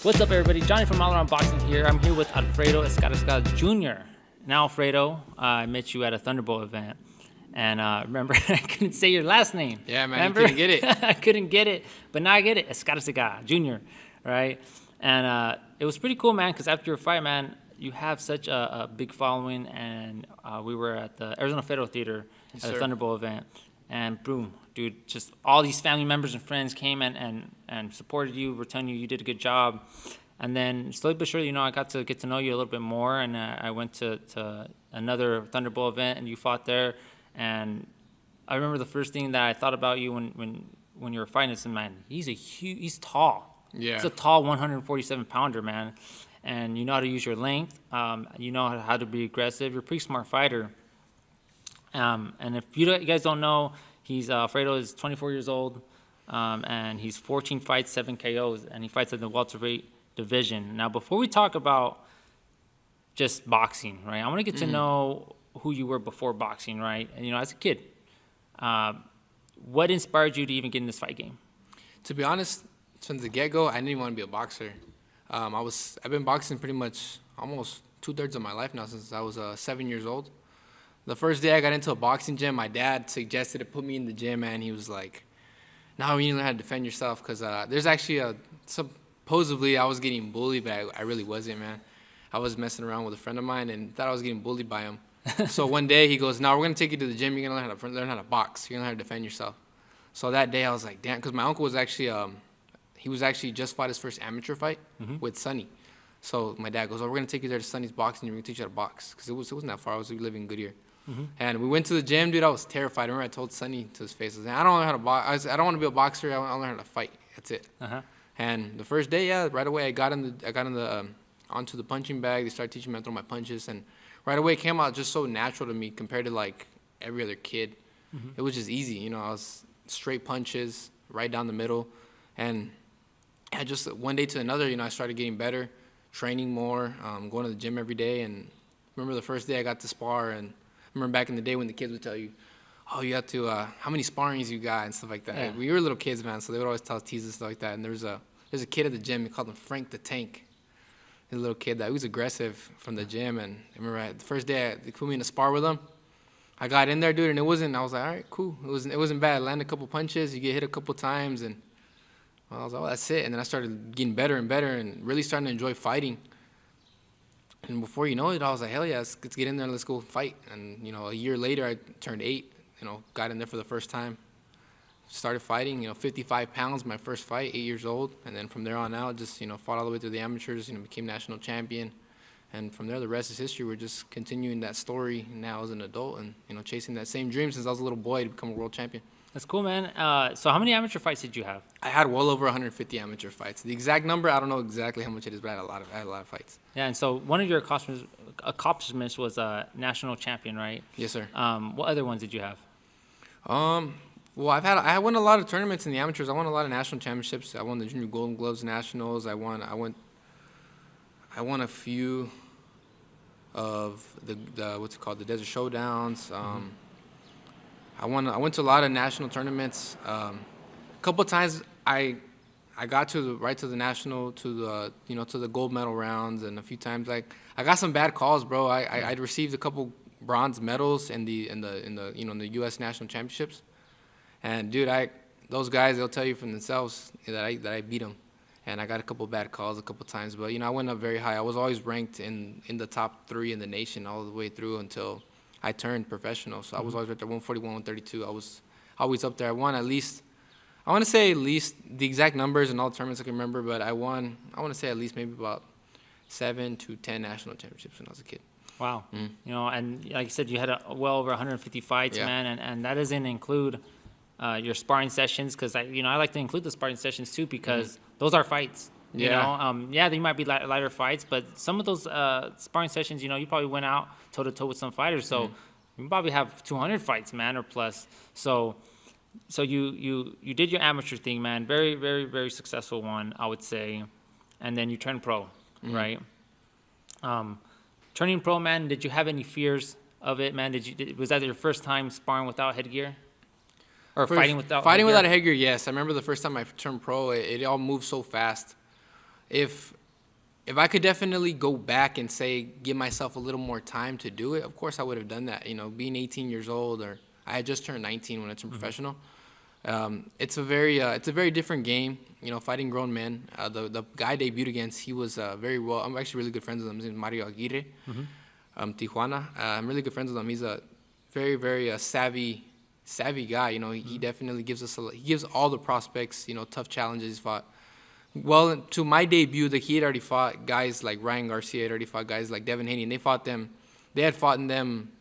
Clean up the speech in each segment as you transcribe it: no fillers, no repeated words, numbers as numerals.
What's up, everybody? Johnny from All Around Boxing here. I'm here with Alfredo Escarcega Jr. Now, Alfredo, I met you at a Thunderbolt event. And remember, I couldn't say your last name. Yeah, man, remember? you couldn't get it. I couldn't get it, but now I get it. Escarcega Jr., right? And it was pretty cool, man, because after your fight, man, you have such a big following. And we were at the Arizona Federal Theater at a Thunderbolt event. And boom, dude, just all these family members and friends came and supported you, were telling you did a good job. And then slowly but surely, I got to get to know you a little bit more. And I went to another Thunderbolt event, and you fought there. And I remember the first thing that I thought about you when you were fighting this, man, he's tall. Yeah. He's a tall 147-pounder, man. And you know how to use your length. You know how to be aggressive. You're a pretty smart fighter. And if you guys don't know, Alfredo is 24 years old, and he's 14 fights, 7 KOs, and he fights in the welterweight division. Now, before we talk about just boxing, right, I want to get to know who you were before boxing, right? And, as a kid, what inspired you to even get in this fight game? To be honest, since the get-go, I didn't even want to be a boxer. I've been boxing pretty much almost 2/3 of my life now, since I was 7 years old. The first day I got into a boxing gym, my dad suggested to put me in the gym, and he was like, "No, you need to learn how to defend yourself," because there's actually supposedly I was getting bullied, but I really wasn't, man. I was messing around with a friend of mine and thought I was getting bullied by him. So one day he goes, "No, we're gonna take you to the gym. You're gonna learn how to box. You're gonna learn how to defend yourself." So that day I was like, "Damn," because my uncle was actually he was actually just fought his first amateur fight with Sonny. So my dad goes, "Oh, we're gonna take you there to Sonny's boxing. We're gonna teach you how to box," because it wasn't that far. I was living in Goodyear. And we went to the gym, dude. I was terrified. I remember I told Sonny to his face, I was like, "I don't know how to box. I don't want to be a boxer. I want to learn how to fight. That's it." And the first day, right away, I got onto the punching bag. They started teaching me how to throw my punches, and right away it came out just so natural to me compared to like every other kid. It was just easy, I was straight punches right down the middle, and I just one day to another, I started getting better, training more, going to the gym every day. And remember the first day I got to spar, and I remember back in the day when the kids would tell you, "Oh, you have to, how many sparrings you got," and stuff like that. Yeah. We were little kids, man, so they would always tease us stuff like that. And there's a kid at the gym, we called him Frank the Tank. He's a little kid that he was aggressive from the gym. And I remember the first day they put me in a spar with him. I got in there, dude, and I was like, all right, cool. It wasn't bad. I landed a couple punches, you get hit a couple times, and I was like, oh, that's it. And then I started getting better and better and really starting to enjoy fighting. And before you know it, I was like, hell yeah, let's get in there and let's go fight. And, a year later, I turned 8, got in there for the first time. Started fighting, 55 pounds, my first fight, 8 years old. And then from there on out, just, fought all the way through the amateurs, became national champion. And from there, the rest is history. We're just continuing that story now as an adult and, chasing that same dream since I was a little boy to become a world champion. That's cool, man. So how many amateur fights did you have? I had well over 150 amateur fights. The exact number, I don't know exactly how much it is, but I had a lot of fights. Yeah, and so one of your accomplishments was a national champion, right? Yes, sir. What other ones did you have? Well, I won a lot of tournaments in the amateurs. I won a lot of national championships. I won the Junior Golden Gloves Nationals. I won a few of the what's it called, the Desert Showdowns. I went to a lot of national tournaments. A couple of times I got to the national, to the gold medal rounds, and a few times I got some bad calls, bro. I received a couple bronze medals in the U.S. national championships, and dude, those guys, they'll tell you from themselves that I beat them, and I got a couple bad calls a couple times, but I went up very high. I was always ranked in the top 3 in the nation all the way through until I turned professional. So I was always right there, 141, 132. I was always up there. I won at least, I want to say at least the exact numbers in all tournaments I can remember, but I want to say at least maybe about 7 to 10 national championships when I was a kid. Wow. And like you said, you had well over 150 fights, man, and that doesn't include your sparring sessions, because I like to include the sparring sessions too, because those are fights. They might be lighter fights, but some of those sparring sessions, you probably went out toe-to-toe with some fighters, so you probably have 200 fights, man, or plus. So you did your amateur thing, man, very, very, very successful one, I would say, and then you turned pro, right? Turning pro, man, did you have any fears of it, man? Was that your first time sparring without headgear? Or fighting without without headgear, yes. I remember the first time I turned pro, it all moved so fast. if I could definitely go back and say give myself a little more time to do it, of course I would have done that. Being 18 years old, or I had just turned 19 when I turned professional. It's a very different game. Fighting grown men. The guy I debuted against, he was very well. I'm actually really good friends with him. His name is Mario Aguirre, Tijuana. I'm really good friends with him. He's a very, very savvy guy. He definitely he gives all the prospects, tough challenges he's fought. Well, to my debut, he had already fought guys like Ryan Garcia, had already fought guys like Devin Haney, and they had fought in them.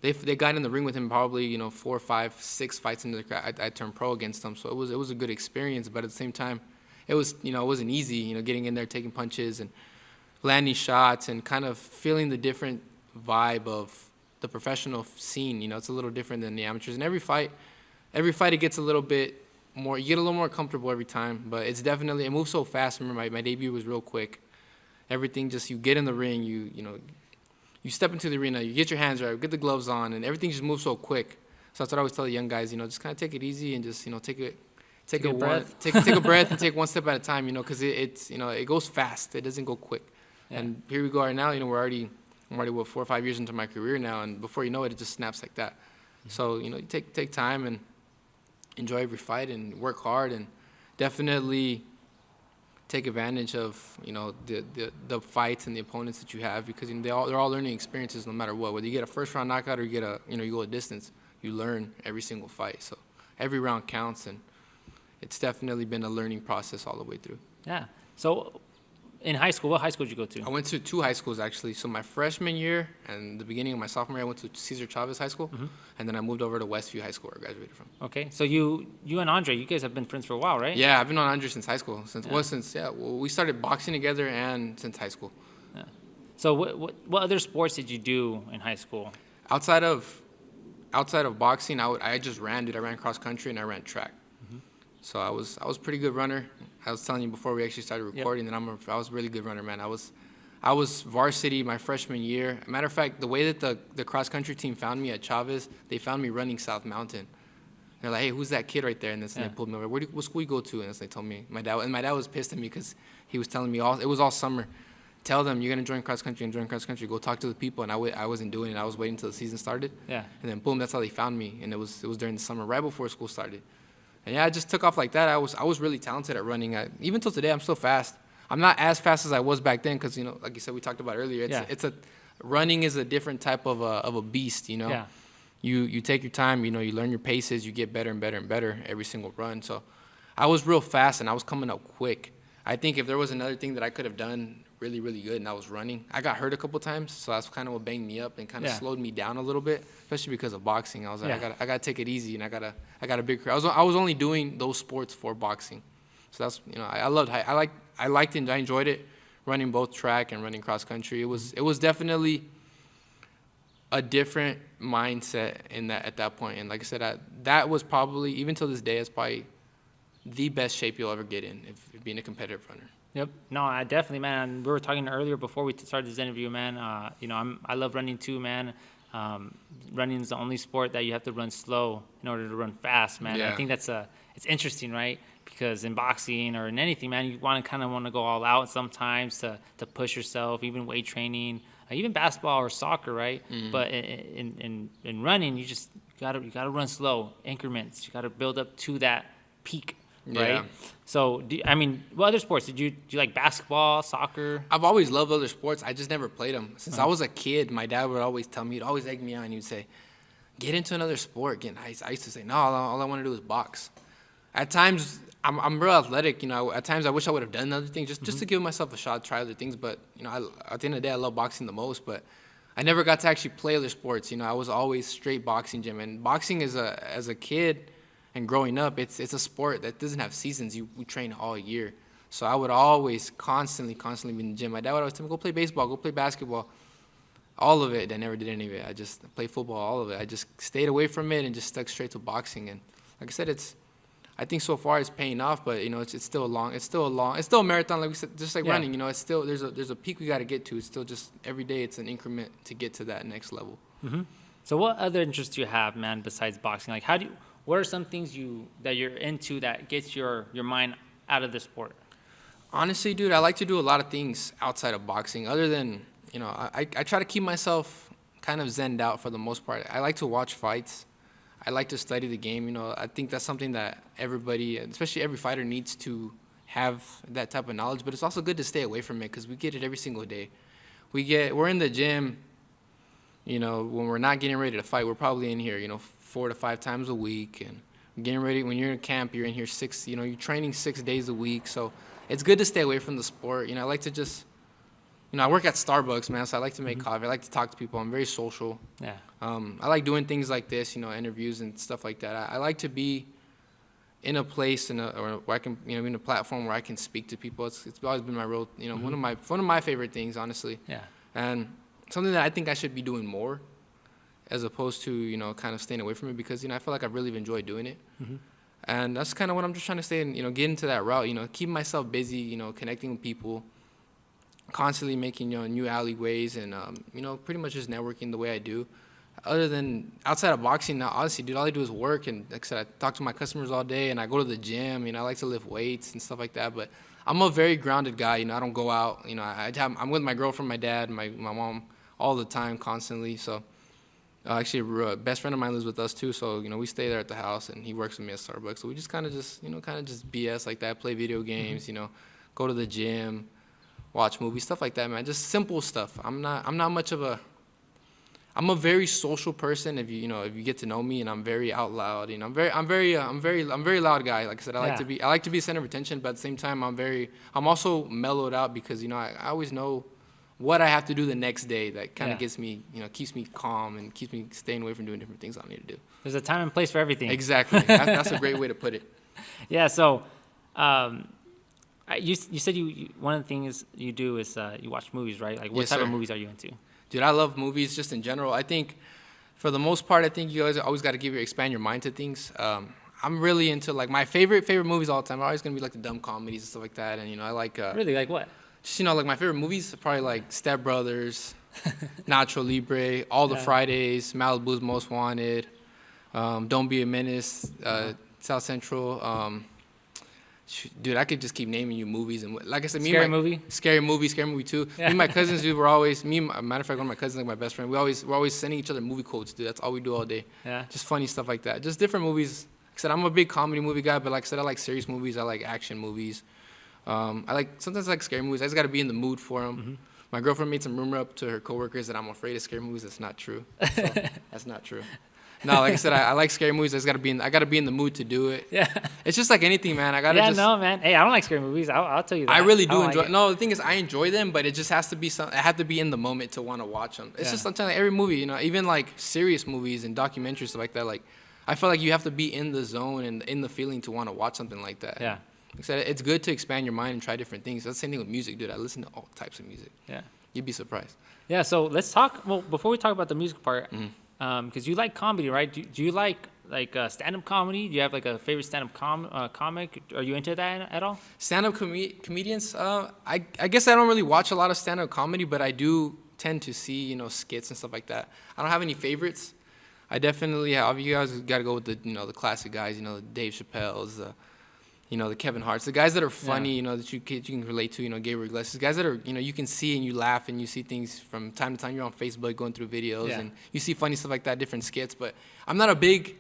They got in the ring with him probably 4, 5, 6 fights into I turned pro against them, so it was a good experience. But at the same time, it wasn't easy. Getting in there, taking punches and landing shots, and kind of feeling the different vibe of the professional scene. It's a little different than the amateurs. And every fight it gets a little bit more. You get a little more comfortable every time. But it moves so fast. Remember, my debut was real quick. Everything just, you get in the ring, you step into the arena, you get your hands right, get the gloves on, and everything just moves so quick. So that's what I always tell the young guys, just kind of take it easy and just, take a breath and take one step at a time, because it goes fast. It doesn't go quick. Yeah. And here we go right now, I'm already 4 or 5 years into my career now, and before you know it, it just snaps like that. Mm-hmm. So, you take time and enjoy every fight and work hard, and definitely take advantage of the fights and the opponents that you have, because they're all learning experiences no matter what. Whether you get a first round knockout or you get you go a distance, you learn every single fight. So every round counts, and it's definitely been a learning process all the way through. Yeah. So in high school, what high school did you go to? I went to 2 high schools actually. So my freshman year and the beginning of my sophomore year, I went to Cesar Chavez High School, and then I moved over to Westview High School, where I graduated from. Okay, so you and Andre, you guys have been friends for a while, right? Yeah, I've been on Andre since high school. We started boxing together and since high school. Yeah. So what other sports did you do in high school? Outside of boxing, I just ran, dude. I ran cross country and I ran track. So I was a pretty good runner. I was telling you before we actually started recording that I was a really good runner, man. I was varsity my freshman year. Matter of fact, the way that the cross country team found me at Chavez, they found me running South Mountain. They're like, "Hey, who's that kid right there?" And they pulled me over. What school you go to? And they told me my dad was pissed at me because he was telling me it was all summer. Tell them you're gonna join cross country and join cross country. Go talk to the people. And I wasn't doing it. I was waiting until the season started. Yeah. And then boom, that's how they found me. And it was during the summer, right before school started. And yeah, I just took off like that. I was really talented at running. Even till today, I'm still fast. I'm not as fast as I was back then because, like you said, we talked about earlier. Running is a different type of a beast, Yeah. You take your time, you learn your paces, you get better and better and better every single run. So I was real fast and I was coming up quick. I think if there was another thing that I could have done really, really good, and that was running. I got hurt a couple times, so that's kind of what banged me up and kind of slowed me down a little bit, especially because of boxing. I was like, I gotta take it easy, and I got a big career. I was only doing those sports for boxing, so that's I liked it. I enjoyed it, running both track and running cross country. It was definitely a different mindset at that point. And like I said, that was probably, even till this day, it's probably the best shape you'll ever get in if being a competitive runner. Yep. No, I definitely, man. We were talking earlier before we started this interview, man. I love running too, man. Running is the only sport that you have to run slow in order to run fast, man. Yeah. I think it's interesting, right? Because in boxing or in anything, man, you want to go all out sometimes to push yourself, even weight training, even basketball or soccer, right? Mm-hmm. But in running, you gotta run slow, increments. You gotta build up to that peak. Right. Yeah. So, what other sports do you like? Basketball, soccer? I've always loved other sports. I just never played them. Since I was a kid, my dad would always tell me, he'd always egg me on, and he would say, "Get into another sport." I used to say, "No, all I want to do is box." At times, I'm real athletic. At times I wish I would have done other things just to give myself a shot, try other things. But at the end of the day, I love boxing the most. But I never got to actually play other sports. I was always straight boxing gym. And boxing as a kid. And growing up, it's a sport that doesn't have seasons. We train all year. So I would always constantly be in the gym. My dad would always tell me, go play baseball, go play basketball. All of it. I never did any of it. I just played football, all of it. I just stayed away from it and just stuck straight to boxing. And like I said, I think so far it's paying off, but it's still a marathon, like we said, just like running. It's still, there's a peak we got to get to. It's still just every day it's an increment to get to that next level. Mm-hmm. So what other interests do you have, man, besides boxing? Like what are some things that you're into that gets your mind out of the sport? Honestly, dude, I like to do a lot of things outside of boxing. Other than, I try to keep myself kind of zenned out for the most part. I like to watch fights. I like to study the game. I think that's something that everybody, especially every fighter, needs to have that type of knowledge. But it's also good to stay away from it because we get it every single day. We're in the gym, when we're not getting ready to fight, we're probably in here, 4 to 5 times a week. And getting ready, when you're in camp, you're in here you're training 6 days a week. So it's good to stay away from the sport. I like to just, I work at Starbucks, man, so I like to make coffee. I like to talk to people. I'm very social. Yeah. I like doing things like this, interviews and stuff like that. I like to be in a place or where I can, in a platform where I can speak to people. It's always been my role, one of my favorite things, honestly. Yeah. And something that I think I should be doing more, as opposed to kind of staying away from it, because I feel like I really enjoyed doing it. And that's kind of what I'm just trying to stay and get into that route. Keeping myself busy, connecting with people, constantly making new alleyways, and pretty much just networking the way I do. Other than outside of boxing, now honestly, dude, all I do is work. And like I said, I talk to my customers all day, and I go to the gym. I like to lift weights and stuff like that. But I'm a very grounded guy. I don't go out. I'm with my girlfriend, my dad, my mom all the time, constantly. So actually, a best friend of mine lives with us too. So we stay there at the house, and he works with me at Starbucks. So we just kind of just BS like that, play video games. Go to the gym, watch movies, stuff like that, man. Just simple stuff. I'm not much of a. I'm a very social person. If you get to know me, and I'm very out loud. I'm very loud guy. Like I said, I like to be the center of attention, but at the same time, I'm also mellowed out because I always know what I have to do the next day. That kind of gets me, keeps me calm and keeps me staying away from doing different things I need to do. There's a time and place for everything. Exactly. That's a great way to put it. Yeah. So, you said one of the things you do is you watch movies, right? Like, what Yes, type sir. of movies are you into? Dude, I love movies just in general. I think, for the most part, I think you guys always got to expand your mind to things. I'm really into, like, my favorite movies all the time are always going to be, like, the dumb comedies and stuff like that. And, I like... Really? Like what? Just, like, my favorite movies are probably, like, Step Brothers, Nacho Libre, All the Yeah. Fridays, Malibu's Most Wanted, Don't Be a Menace, South Central. Dude, I could just keep naming you movies. And like I said, Scary Movie? Scary Movie too. Yeah. Me and my cousins, dude, we're always, matter of fact, one of my cousins, like my best friend, we're always sending each other movie quotes, dude. That's all we do all day. Yeah. Just funny stuff like that. Just different movies. Like I said, I'm a big comedy movie guy, but like I said, I like serious movies. I like action movies. Sometimes I like scary movies. I just got to be in the mood for them. My girlfriend made some rumor up to her coworkers that I'm afraid of scary movies. That's not true. So, that's not true. No, like I said, I like scary movies. I got to be in the mood to do it. Yeah. It's just like anything, man. No, man. Hey, I don't like scary movies. I'll tell you that. I really do don't enjoy. like it. No, the thing is, I enjoy them, but it just has to be I have to be in the moment to want to watch them. It's just sometimes like every movie, even like serious movies and documentaries stuff like that. Like, I feel like you have to be in the zone and in the feeling to want to watch something like that. Yeah. Like I said, it's good to expand your mind and try different things. That's the same thing with music, dude. I listen to all types of music. Yeah. You'd be surprised. Yeah. So let's talk. Well, before we talk about the music part, because you like comedy, right? Do you like stand-up comedy? Do you have like a favorite stand-up comic? Are you into that at all? Stand-up comedians, I guess I don't really watch a lot of stand-up comedy, but I do tend to see, skits and stuff like that. I don't have any favorites. I definitely have. You guys got to go with the classic guys, the Dave Chappelle's, the Kevin Hart's, the guys that are funny, that you can relate to, Gabriel Iglesias, guys that are, you can see and you laugh and you see things from time to time. You're on Facebook going through videos and you see funny stuff like that, different skits. But I'm not a big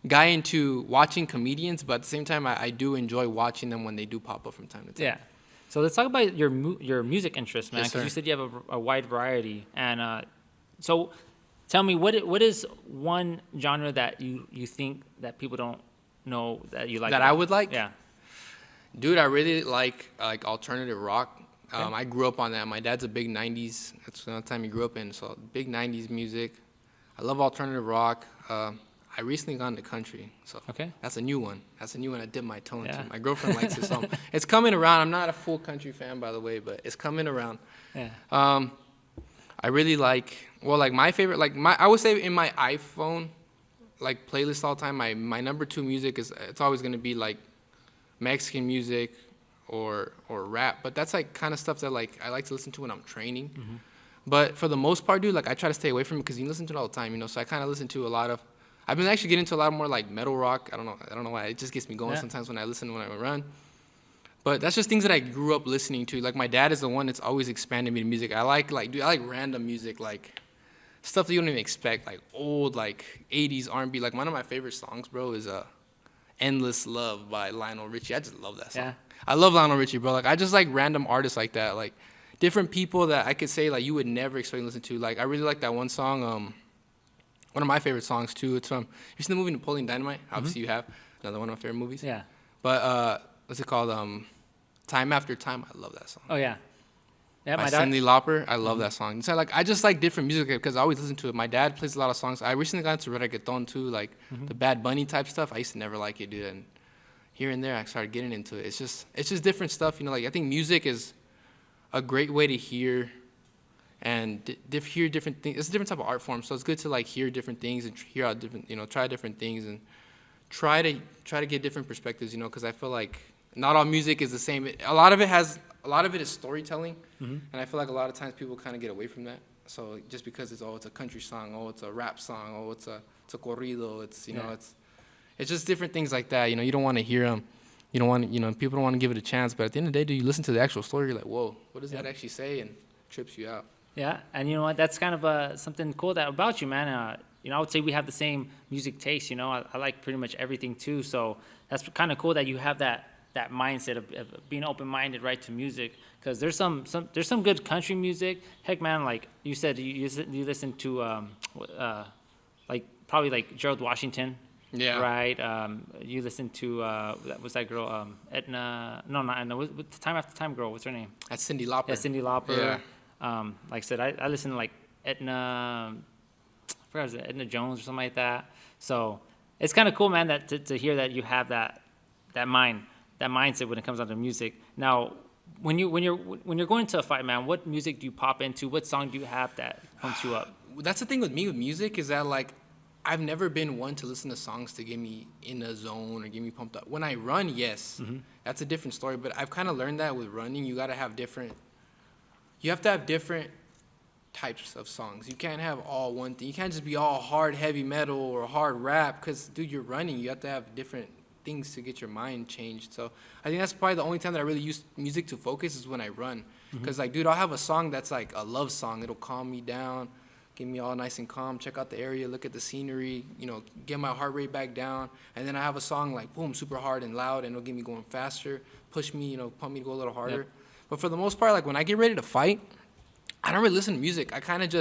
guy into watching comedians, but at the same time, I do enjoy watching them when they do pop up from time to time. Yeah. So let's talk about your music interests, man, Yes, because sir. you said you have a wide variety. And so tell me, what is one genre that you think that people don't know that you like? That I would like? Yeah. Dude, I really like alternative rock. Okay. I grew up on that. My dad's a big 90s. That's the time he grew up in. So big 90s music. I love alternative rock. I recently got into country. So Okay. that's a new one. I dipped my toe into. Yeah. My girlfriend likes it. So it's coming around. I'm not a full country fan, by the way, but it's coming around. Yeah. I really my favorite, I would say in my iPhone, playlist all the time, my number 2 music it's always going to be Mexican music or rap, but that's kind of stuff that I like to listen to when I'm training. But for the most part, dude, I try to stay away from it because you listen to it all the time, so I kind of listen to a lot of, I've been actually getting into a lot more metal rock. I don't know why, it just gets me going Yeah. sometimes when I run. But that's just things that I grew up listening to. Like my dad is the one that's always expanded me to music. I like dude, I like random music, like stuff that you don't even expect, like old like 80s R&B. Like one of my favorite songs, bro, is "Endless Love" by Lionel Richie. I just love that song. Yeah. I love Lionel Richie, bro. Like I just like random artists like that, like different people that I could say like you would never expect to listen to. Like I really like that one song. One of my favorite songs too. It's from, you seen the movie Napoleon Dynamite? Obviously you have. Another one of my favorite movies. Yeah. But what's it called? Time After Time. I love that song. Oh yeah. Yeah, By my dad. Cyndi Lauper. I love that song. So like I just like different music because I always listen to it. My dad plays a lot of songs. I recently got into reggaeton too, like the Bad Bunny type stuff. I used to never like it, dude. And here and there I started getting into it. It's just different stuff, you know. Like I think music is a great way to hear and hear different things. It's a different type of art form, so it's good to like hear different things and hear out different, you know, try different things and try to get different perspectives, you know, because I feel like not all music is the same. A lot of it is storytelling, and I feel like a lot of times people kind of get away from that. So just because it's a country song, it's a rap song, it's a corrido, it's you know it's just different things like that. You know, you don't want to hear them. You don't want, you know, people don't want to give it a chance. But at the end of the day, do you listen to the actual story? You're like, whoa, what does that actually say? And trips you out. Yeah, and you know what? That's kind of something cool about you, man. You know, I would say we have the same music taste. You know, I like pretty much everything too. So that's kind of cool that you have that mindset of being open-minded, right, to music. Because there's some good country music. Heck, man, like you said, you listen to like probably like Gerald Washington. Yeah. Right. You listen to what's that girl? Edna? No, not Edna. What the Time After Time girl? What's her name? That's Cyndi Lauper. Yeah, Cyndi Lauper. Yeah. Like I said, I listen to like Edna. I forgot, was it Edna Jones or something like that. So it's kind of cool, man, that to hear that you have that mindset when it comes down to music. Now, when you're going to a fight, man, what music do you pop into? What song do you have that pumps you up? That's the thing with me with music is that like I've never been one to listen to songs to get me in a zone or get me pumped up. When I run, yes, that's a different story. But I've kind of learned that with running, you have to have different types of songs. You can't have all one thing. You can't just be all hard heavy metal or hard rap because, dude, you're running. You have to have different things to get your mind changed. So I think that's probably the only time that I really use music to focus is when I run. Because, like, dude, I'll have a song that's like a love song. It'll calm me down, get me all nice and calm, check out the area, look at the scenery, you know, get my heart rate back down. And then I have a song like, boom, super hard and loud, and it'll get me going faster, push me, you know, pump me to go a little harder. Yep. But for the most part, like when I get ready to fight, I don't really listen to music. I kind of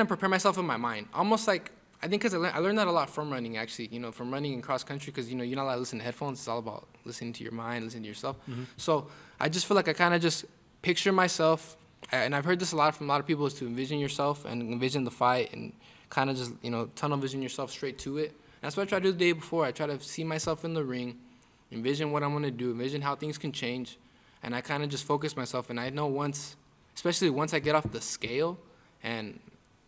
prepare myself in my mind. Almost like, I think because I learned that a lot from running, actually, you know, from running in cross country, because, you know, you're not allowed to listen to headphones. It's all about listening to your mind, listening to yourself. So I just feel like I kind of just picture myself, and I've heard this a lot from a lot of people, is to envision yourself and envision the fight and kind of just, you know, tunnel vision yourself straight to it. That's what I try to do the day before. I try to see myself in the ring, envision what I'm going to do, envision how things can change, and I kind of just focus myself. And I know especially once I get off the scale and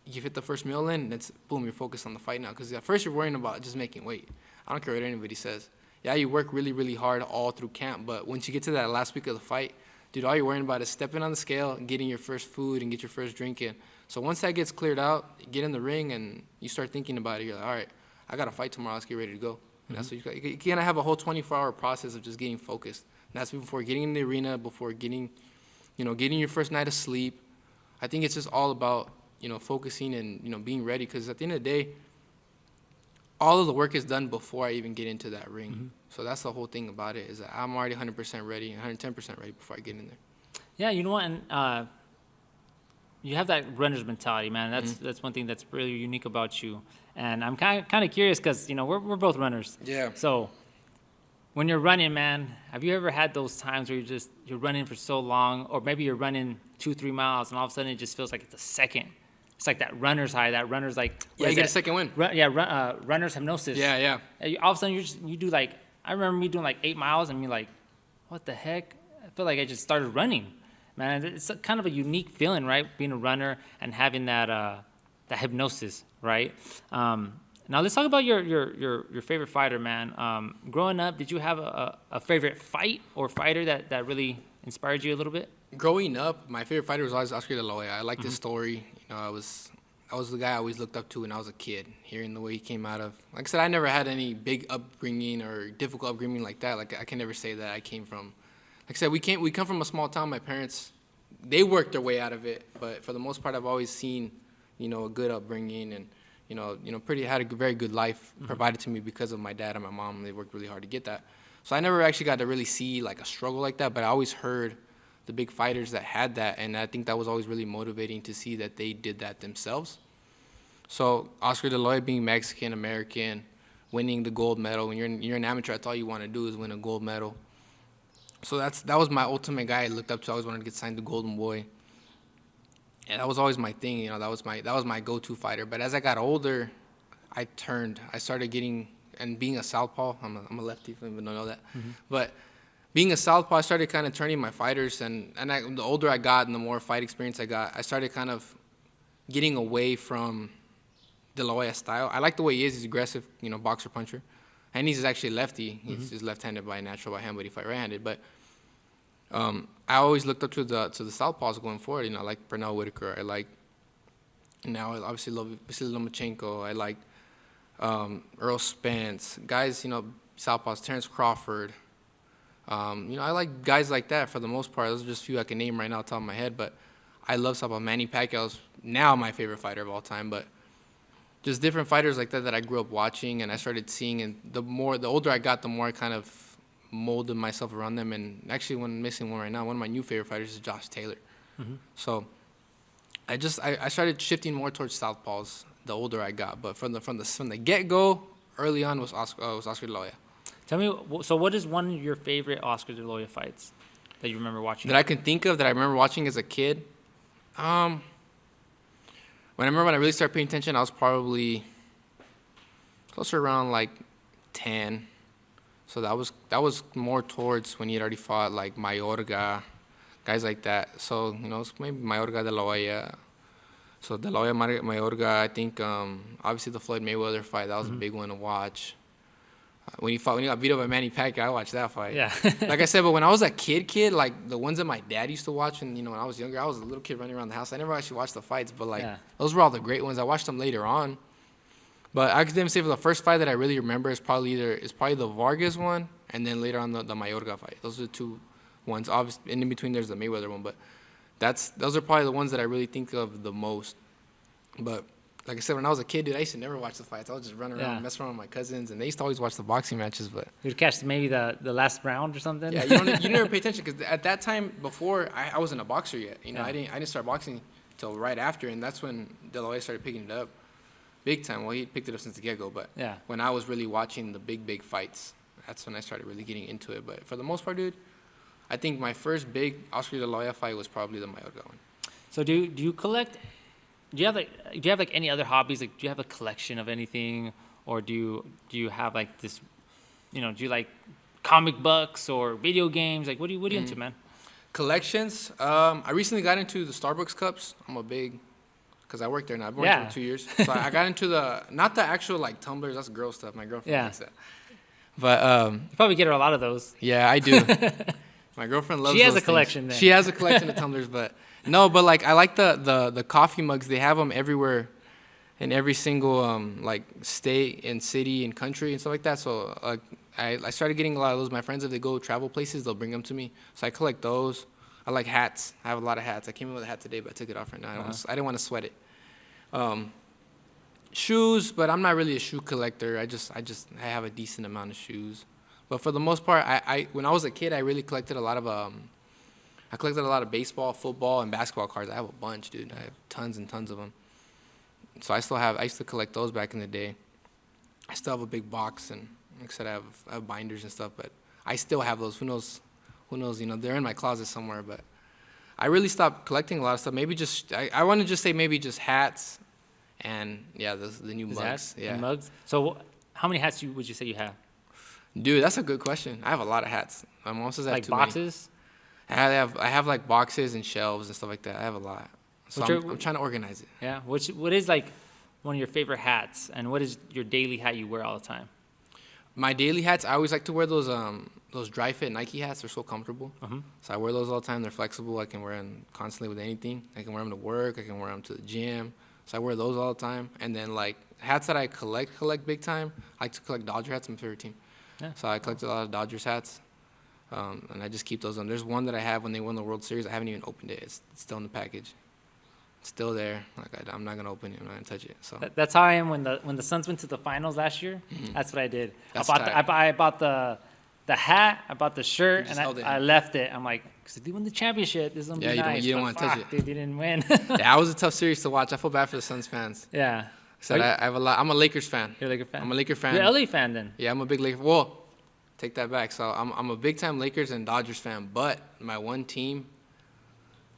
you hit the first meal in, it's boom, you're focused on the fight now. Because at first you're worrying about just making weight. I don't care what anybody says. Yeah, you work really, really hard all through camp, but once you get to that last week of the fight, dude, all you're worrying about is stepping on the scale, getting your first food, and get your first drink in. So once that gets cleared out, you get in the ring, and you start thinking about it. You're like, all right, I got to fight tomorrow. Let's get ready to go. And that's what you got. You can't have a whole 24-hour process of just getting focused. And that's before getting in the arena, before getting your first night of sleep. I think it's just all about, you know, focusing and, you know, being ready. Because at the end of the day, all of the work is done before I even get into that ring. So that's the whole thing about it, is that I'm already 100% ready and 110% ready before I get in there. Yeah, you know what? And you have that runner's mentality, man. That's one thing that's really unique about you. And I'm kind of curious because, you know, we're both runners. Yeah. So when you're running, man, have you ever had those times where you're running for so long, or maybe you're running 2-3 miles, and all of a sudden it just feels like it's a second? It's like that runner's high. That runner's like, Yeah, you get a second win. Runner's hypnosis. Yeah. And all of a sudden you do like, I remember me doing like 8 miles and me like, what the heck? I feel like I just started running, man. It's kind of a unique feeling, right? Being a runner and having that hypnosis, right? Now let's talk about your favorite fighter, man. Growing up, did you have a favorite fight or fighter that really inspired you a little bit? Growing up, my favorite fighter was always Oscar De La Hoya. I liked his story. You know, that was the guy I always looked up to when I was a kid. Hearing the way he came out of, like I said, I never had any big upbringing or difficult upbringing like that. Like I can never say that I came from. Like I said, we come from a small town. My parents, they worked their way out of it, but for the most part, I've always seen, a good upbringing and, had a very good life provided to me because of my dad and my mom. They worked really hard to get that. So I never actually got to really see like a struggle like that, but I always heard the big fighters that had that, and I think that was always really motivating to see that they did that themselves. So Oscar De La Hoya being Mexican American, winning the gold medal. When you're an amateur, that's all you want to do is win a gold medal. So that was my ultimate guy I looked up to. I always wanted to get signed to Golden Boy, and that was always my thing. That was my go-to fighter. But as I got older, I started getting and being a southpaw. I'm a lefty, if you even don't know that, but being a southpaw, I started kind of turning my fighters, and the older I got and the more fight experience I got, I started kind of getting away from De La Hoya style. I like the way he is. He's aggressive, boxer puncher, and he's actually lefty. He's left-handed by natural by hand, but he fight right-handed. But I always looked up to the southpaws going forward. I like Pernell Whitaker. I like now I obviously love Vasily Lomachenko. I like Earl Spence. Guys, southpaws. Terrence Crawford. I like guys like that for the most part. Those are just a few I can name right now off the top of my head, but I love southpaw. Manny Pacquiao's now my favorite fighter of all time, but just different fighters like that I grew up watching and I started seeing, and the older I got, the more I kind of molded myself around them. And actually, one missing one right now, one of my new favorite fighters is Josh Taylor. So I started shifting more towards southpaws the older I got, but from the get-go, early on was Oscar De La Hoya. Tell me, so what is one of your favorite Oscar De La Hoya fights that you remember watching? That I can think of that I remember watching as a kid? When I really started paying attention, I was probably closer around like 10. So that was more towards when he had already fought like Mayorga, guys like that. So, it's maybe Mayorga, De La Hoya. So De La Hoya, Mayorga, I think obviously the Floyd Mayweather fight, that was a big one to watch. When he got beat up by Manny Pacquiao, I watched that fight. Yeah. Like I said, but when I was a kid, like the ones that my dad used to watch, and when I was younger, I was a little kid running around the house. I never actually watched the fights, but those were all the great ones. I watched them later on. But I could even say for the first fight that I really remember is probably the Vargas one, and then later on the Mayorga fight. Those are the two ones. Obviously, and in between there's the Mayweather one, but those are probably the ones that I really think of the most. But like I said, when I was a kid, dude, I used to never watch the fights. I would just run around, mess around with my cousins, and they used to always watch the boxing matches. But you'd catch maybe the last round or something. Yeah, you never pay attention because at that time, before I wasn't a boxer yet. I didn't start boxing until right after, and that's when De La Hoya started picking it up big time. Well, he picked it up since the get-go, but when I was really watching the big fights, that's when I started really getting into it. But for the most part, dude, I think my first big Oscar De La Hoya fight was probably the Mayorga one. So do you collect? Do you have like any other hobbies? Like, do you have a collection of anything, or do you have like this? Do you like comic books or video games? Like, what are you into, man? Collections. I recently got into the Starbucks cups. I'm a big, because I worked there now. I've worked there for 2 years. So I got into not the actual like tumblers. That's girl stuff. My girlfriend likes that. But you probably get her a lot of those. Yeah, I do. My girlfriend loves. She has those a collection. Then. She has a collection of tumblers, but. No, but like I like the coffee mugs. They have them everywhere, in every single like state and city and country and stuff like that. So I started getting a lot of those. My friends, if they go travel places, they'll bring them to me. So I collect those. I like hats. I have a lot of hats. I came in with a hat today, but I took it off right now. I didn't want to sweat it. Shoes, but I'm not really a shoe collector. I have a decent amount of shoes. But for the most part, when I was a kid, I really collected a lot of baseball, football, and basketball cards. I have a bunch, dude. I have tons and tons of them. So I used to collect those back in the day. I still have a big box, and like I said, I have binders and stuff, but I still have those. Who knows, they're in my closet somewhere, but I really stopped collecting a lot of stuff. Maybe I want to just say maybe just hats and, the new mugs. Hats yeah. and mugs? So how many hats would you say you have? Dude, that's a good question. I have a lot of hats. My mom says I have like too boxes? many. I have like boxes and shelves and stuff like that. I have a lot. So I'm trying to organize it. Yeah. What is like one of your favorite hats, and what is your daily hat you wear all the time? My daily hats, I always like to wear those dry fit Nike hats. They're so comfortable. So I wear those all the time. They're flexible. I can wear them constantly with anything. I can wear them to work. I can wear them to the gym. So I wear those all the time. And then, like, hats that I collect big time. I like to collect Dodger hats. My favorite team. Yeah. So I collect a lot of Dodgers hats. And I just keep those on. There's one that I have when they won the World Series. I haven't even opened it. It's still in the package. It's still there. Like, I'm not gonna open it. I'm not gonna touch it. So That's how I am when the Suns went to the finals last year. That's what I did. That's I bought the hat, I bought the shirt, just and held it. I left it. I'm like, because they won the championship. This is gonna be nice. You didn't but want to touch fuck, it. Dude, they didn't win. yeah, it was a tough series to watch. I feel bad for the Suns fans. Yeah. So I have a lot. I'm a Lakers fan. You're a Laker fan. I'm a Laker fan. You're a LA fan then. Yeah, I'm a big Laker. Well, take that back. So I'm a big time Lakers and Dodgers fan. But my one team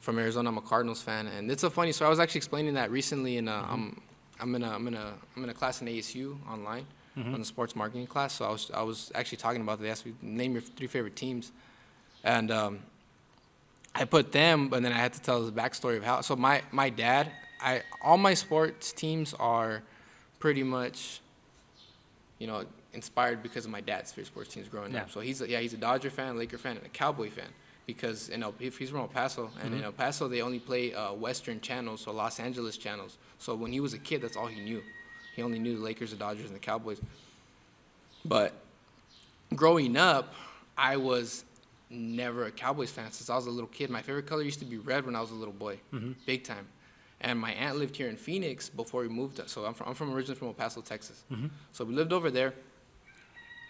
from Arizona, I'm a Cardinals fan. And it's so funny. So I was actually explaining that recently. And I'm in a class in ASU online, on the sports marketing class. So I was actually talking about that. They asked me name your 3 favorite teams, and I put them. But then I had to tell the backstory of how. So my dad, all my sports teams are pretty much, inspired because of my dad's favorite sports teams growing up. So he's a Dodger fan, Laker fan, and a Cowboy fan because if he's from El Paso, and in El Paso they only play Western channels, so Los Angeles channels. So when he was a kid, that's all he knew. He only knew the Lakers, the Dodgers, and the Cowboys. But growing up, I was never a Cowboys fan since I was a little kid. My favorite color used to be red when I was a little boy, big time. And my aunt lived here in Phoenix before we moved. So I'm originally from El Paso, Texas. So we lived over there.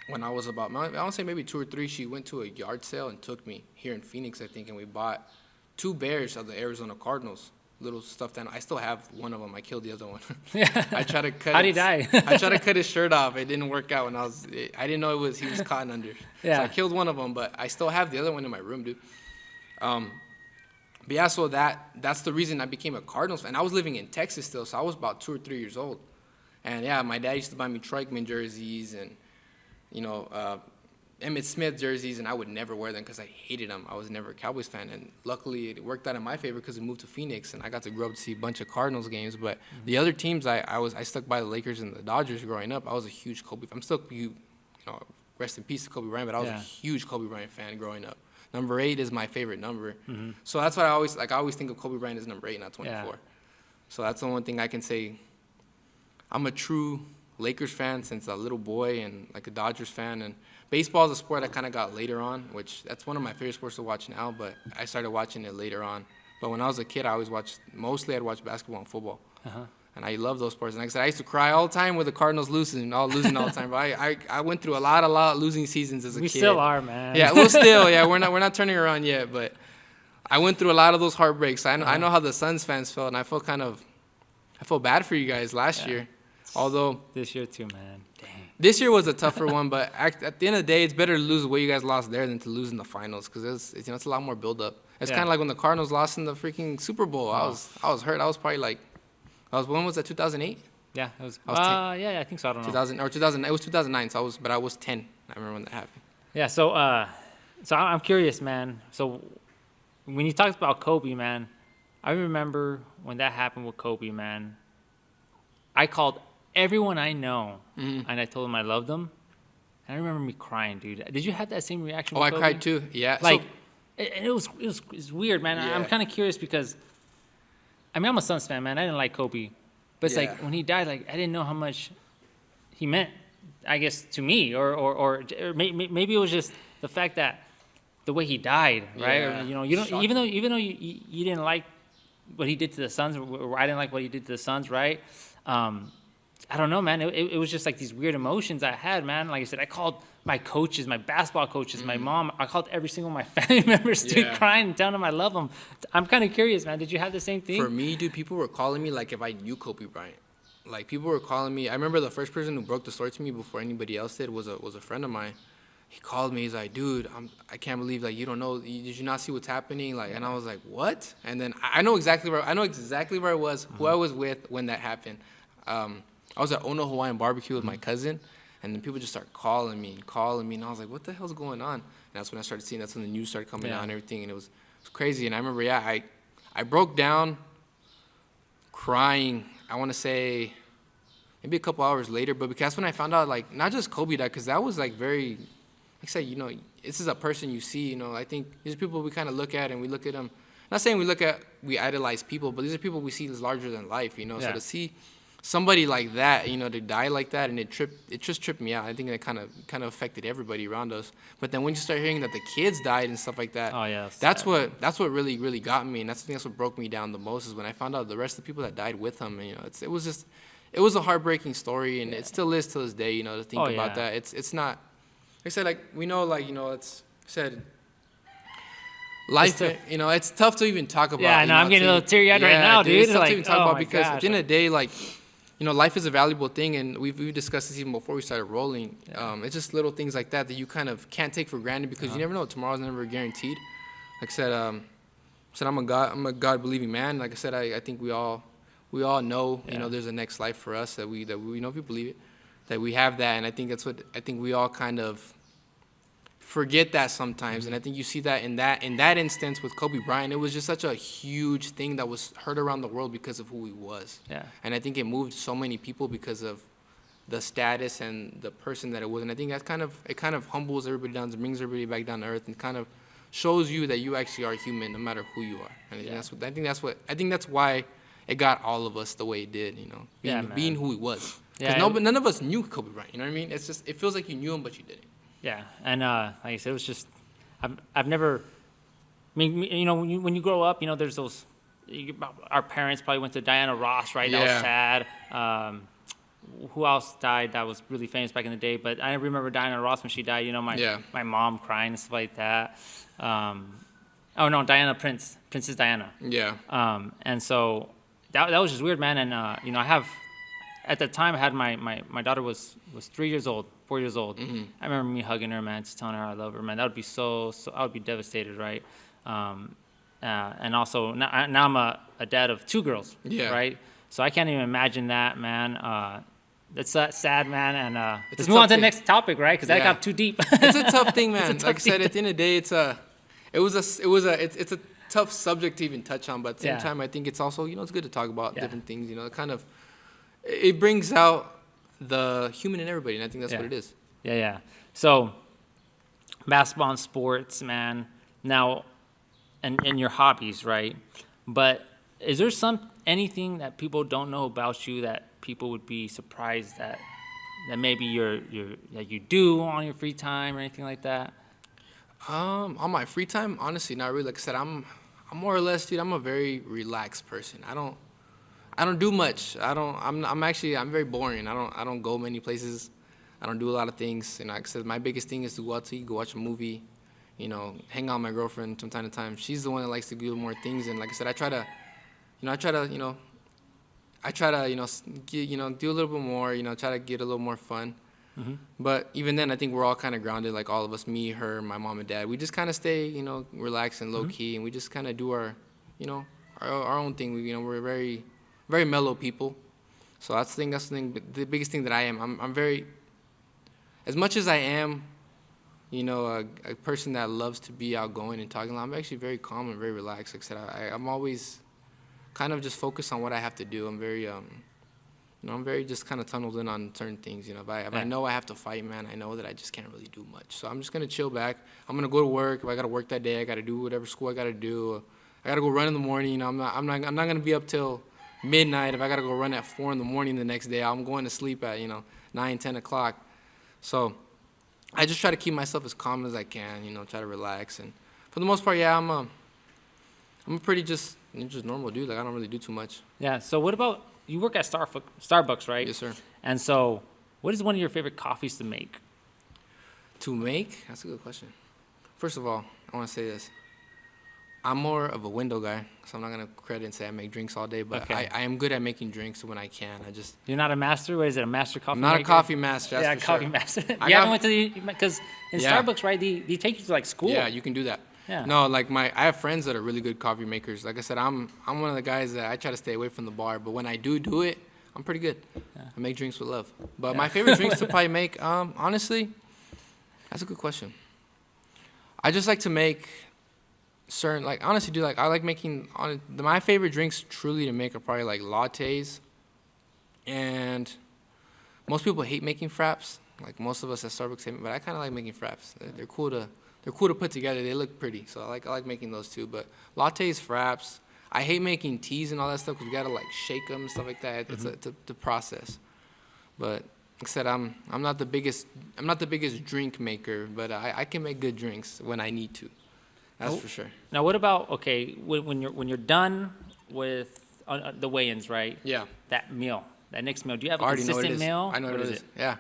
When I was about, I want to say maybe 2 or 3, she went to a yard sale and took me here in Phoenix, I think, and we bought 2 bears of the Arizona Cardinals, little stuffed animal. I still have one of them. I killed the other one. I tried to cut. How'd he die? I tried to cut his shirt off. It didn't work out I didn't know he was cotton under. Yeah. So I killed one of them, but I still have the other one in my room, dude. But yeah, so that's the reason I became a Cardinals fan. I was living in Texas still, so I was about 2 or 3 years old. And yeah, my dad used to buy me Troikman jerseys and, Emmitt Smith jerseys, and I would never wear them because I hated them. I was never a Cowboys fan, and luckily it worked out in my favor because we moved to Phoenix, and I got to grow up to see a bunch of Cardinals games. But the other teams, I stuck by the Lakers and the Dodgers growing up. I was a huge Kobe. I'm still, rest in peace to Kobe Bryant, but I was a huge Kobe Bryant fan growing up. Number 8 is my favorite number, so that's why I always think of Kobe Bryant as number 8, not 24. Yeah. So that's the one thing I can say. I'm a true Lakers fan since a little boy, and like a Dodgers fan. And baseball is a sport I kind of got later on, which that's one of my favorite sports to watch now, but I started watching it later on. But when I was a kid, I'd watch basketball and football. And I love those sports. And like I said, I used to cry all the time with the Cardinals losing all the time. But I went through a lot of losing seasons as a kid. We still are, man. Yeah, we're not turning around yet, but I went through a lot of those heartbreaks. I know how the Suns fans felt, and I felt bad for you guys last year. Although this year too, man. Dang. This year was a tougher one, but at the end of the day, it's better to lose the way you guys lost there than to lose in the finals because it's a lot more build up. It's kind of like when the Cardinals lost in the freaking Super Bowl. I was hurt. I was probably like, when was that? 2008? Yeah, it was. I was 10. Yeah, I think so. I don't know. 2000 or 2000. It was 2009. So I was 10. I remember when that happened. Yeah. So I'm curious, man. So when you talked about Kobe, man, I remember when that happened with Kobe, man. I called everyone I know, and I told them I loved them. And I remember me crying, dude. Did you have that same reaction? Oh, with I Kobe? cried too. Yeah. And it was weird, man. Yeah. I'm kind of curious because, I'm a Suns fan, man. I didn't like Kobe, but it's like when he died, like I didn't know how much he meant, I guess, to me, or maybe it was just the fact that the way he died, right? Yeah. Or, you don't even though you didn't like what he did to the Suns, or I didn't like what he did to the Suns, right? I don't know, man. It was just like these weird emotions I had, man. Like I said, I called my coaches, my basketball coaches, my mom. I called every single one of my family members, dude, crying and telling them I love them. I'm kind of curious, man. Did you have the same thing? For me, dude, people were calling me like if I knew Kobe Bryant. Like people were calling me. I remember the first person who broke the story to me before anybody else did was a friend of mine. He called me. He's like, dude, I can't believe like you don't know. Did you not see what's happening? Like, and I was like, what? And then I know exactly where I was, who I was with when that happened. I was at Ono Hawaiian Barbecue with my cousin, and then people just start calling me, and I was like, what the hell's going on? And that's when I started seeing, that's when the news started coming out and everything, and it was crazy. And I remember, I broke down crying, I want to say, maybe a couple hours later, but because that's when I found out, like, not just Kobe died, because that was, like, very, like I said, this is a person you see, I think these people we kind of look at, and we look at them, not saying we idolize people, but these are people we see as larger than life, you know. So Yeah. to see somebody like that, you know, to die like that, and it just tripped me out. I think it kind of affected everybody around us. But then when you start hearing that the kids died and stuff like that, Oh, yeah, that's sad. what really got me, and that's what broke me down the most is when I found out the rest of the people that died with him. And, you know, it was a heartbreaking story, and it still is to this day. You know, to think Oh, about yeah. that. It's not. Like I said, like we know, like you know, it's said. Life, tough. you know, it's tough to even talk about. Yeah, I you know, I'm getting a little teary-eyed right now, dude. It's tough Like, to even talk oh about my because at gosh. the end of the day, like, you know, life is a valuable thing, and we've discussed this even before we started rolling. It's just little things like that you kind of can't take for granted because you never know. Tomorrow's never guaranteed. Like I said, I'm a God believing man. Like I said, I think we all know, you know, there's a next life for us that we you know, if we believe it, that we have that, and I think we all kind of forget that sometimes. And I think you see that in that instance with Kobe Bryant. It was just such a huge thing that was heard around the world because of who he was. Yeah. And I think it moved so many people because of the status and the person that it was. And I think it kind of humbles everybody down, brings everybody back down to earth, and kind of shows you that you actually are human no matter who you are. And I think that's why it got all of us the way it did, you know, being who he was. Because Yeah, none of us knew Kobe Bryant. You know what I mean? It's just, it feels like you knew him, but you didn't. Yeah, and like I said, it was just I've never. I mean, you know, when you grow up, you know, there's those. Our parents probably went to Diana Ross, right? That was Yeah. sad. Who else died that was really famous back in the day? But I remember Diana Ross when she died. You know, my mom crying and stuff like that. Oh no, Princess Diana. Yeah. And so that was just weird, man. And you know, at the time I had my daughter was 3 years old, 4 years old. Mm-hmm. I remember me hugging her, man, just telling her I love her, man. That would be so I would be devastated, right? And also now I'm a dad of 2 girls, Yeah. right? So I can't even imagine that, man. That's sad, man. And It's let's a move on tough to the thing. next topic, right? Because that Yeah. got too deep. It's a tough thing, man. It's a Like I tough said, thing at the end of the day, it's a tough subject to even touch on. But at the same time, I think it's also, you know, it's good to talk about different things. You know, it brings out the human in everybody, and I think that's what it is. Yeah. So, basketball and sports, man. Now, and your hobbies, right? But is there anything that people don't know about you that people would be surprised that maybe that you do on your free time or anything like that? On my free time, honestly, not really. Like I said, I'm more or less, dude. I'm a very relaxed person. I don't do much. I'm very boring. I don't go many places. I don't do a lot of things. You know, like I said, my biggest thing is to go out to eat, go watch a movie, you know, hang out with my girlfriend from time to time. She's the one that likes to do more things. And like I said, I try to, you know, do a little bit more, you know, try to get a little more fun. Mm-hmm. But even then, I think we're all kind of grounded, like all of us, me, her, my mom and dad. We just kind of stay, you know, relaxed and low key, and we just kind of do our, you know, our own thing. We're very, very mellow people. So that's the thing. The biggest thing that I am. I'm very, as much as I am, you know, a person that loves to be outgoing and talking, I'm actually very calm and very relaxed. Like I said, I'm always kind of just focused on what I have to do. I'm very, I'm very just kind of tunneled in on certain things. You know, if I know I have to fight, man, I know that I just can't really do much. So I'm just gonna chill back. I'm gonna go to work. If I gotta work that day, I gotta do whatever school I gotta do. I gotta go run in the morning. You know, I'm not gonna be up till midnight. If I gotta go run at 4 a.m. the next day, I'm going to sleep at 9, 10 o'clock. So I just try to keep myself as calm as I can. You know, try to relax. And for the most part, yeah, I'm a pretty just normal dude. Like I don't really do too much. Yeah. So what about you work at Starbucks, right? Yes, sir. And so, what is one of your favorite coffees to make? To make? That's a good question. First of all, I want to say this. I'm more of a window guy, so I'm not going to credit and say I make drinks all day, but Okay. I am good at making drinks when I can. You're not a master? What is it, a master coffee I'm not maker? a coffee master, that's yeah, for coffee sure. master. I You haven't got- went to because in Yeah. Starbucks, right, they take you to like school. Yeah, you can do that. Yeah. No, like I have friends that are really good coffee makers. Like I said, I'm one of the guys that I try to stay away from the bar, but when I do it, I'm pretty good. Yeah. I make drinks with love. But my favorite drinks to probably make, honestly, that's a good question. I just like to make certain, like, honestly, dude, like, I like making, my favorite drinks truly to make are probably, like, lattes. And most people hate making fraps. Like, most of us at Starbucks hate, but I kind of like making fraps. They're cool to they're cool to put together. They look pretty, so I like making those too. But lattes, fraps. I hate making teas and all that stuff because you gotta like shake them and stuff like that. It's a process. But like I said, I'm not the biggest drink maker, but I can make good drinks when I need to. That's for sure. Now, what about when you're done with the weigh-ins, right? Yeah. That meal, that next meal. Do you have I a already know what it consistent is. meal? I know what it is. Yeah.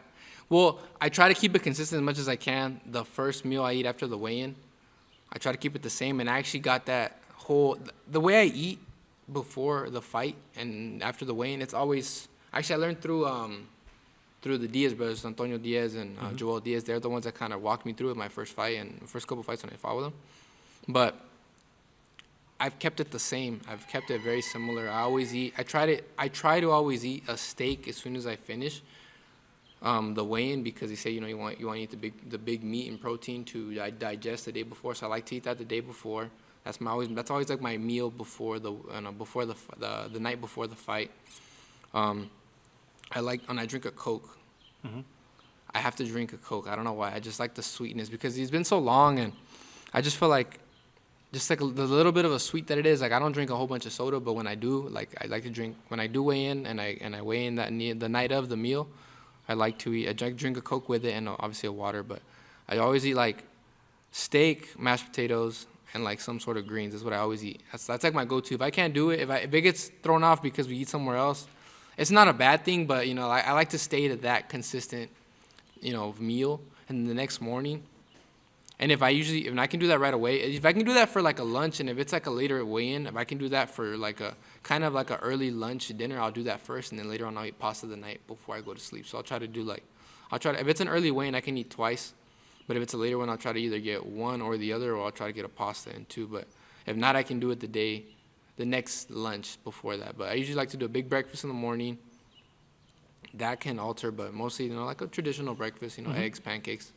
Well, I try to keep it consistent as much as I can. The first meal I eat after the weigh-in, I try to keep it the same. And I actually got that the way I eat before the fight and after the weigh-in, it's always, actually I learned through the Diaz brothers, Antonio Diaz and Joel Diaz. They're the ones that kind of walked me through it my first fight and the first couple fights when I fought with them. But I've kept it the same. I've kept it very similar. I try to always eat a steak as soon as I finish the weigh-in, because they say you want to eat the big meat and protein to digest the day before. So I like to eat that the day before. That's always like my meal before the night before the fight. I drink a Coke. I have to drink a Coke. I don't know why. I just like the sweetness because it's been so long, and I just feel like just like the little bit of a sweet that it is. Like I don't drink a whole bunch of soda, but when I do, like I like to drink when I do weigh in and I weigh in the night of the meal. I like to eat. I drink a Coke with it and obviously a water, but I always eat like steak, mashed potatoes, and like some sort of greens. That's what I always eat. That's like my go-to. If I can't do it, if it gets thrown off because we eat somewhere else, it's not a bad thing. But I like to stay to that consistent, meal, and the next morning. And if I can do that right away, if I can do that for like a lunch, and if it's like a later weigh-in, if I can do that for like a kind of like a early lunch dinner, I'll do that first, and then later on I'll eat pasta the night before I go to sleep. So I'll try to if it's an early weigh-in, I can eat twice. But if it's a later one, I'll try to either get one or the other, or I'll try to get a pasta and two. But if not, I can do it the next lunch before that. But I usually like to do a big breakfast in the morning. That can alter, but mostly, like a traditional breakfast, eggs, pancakes.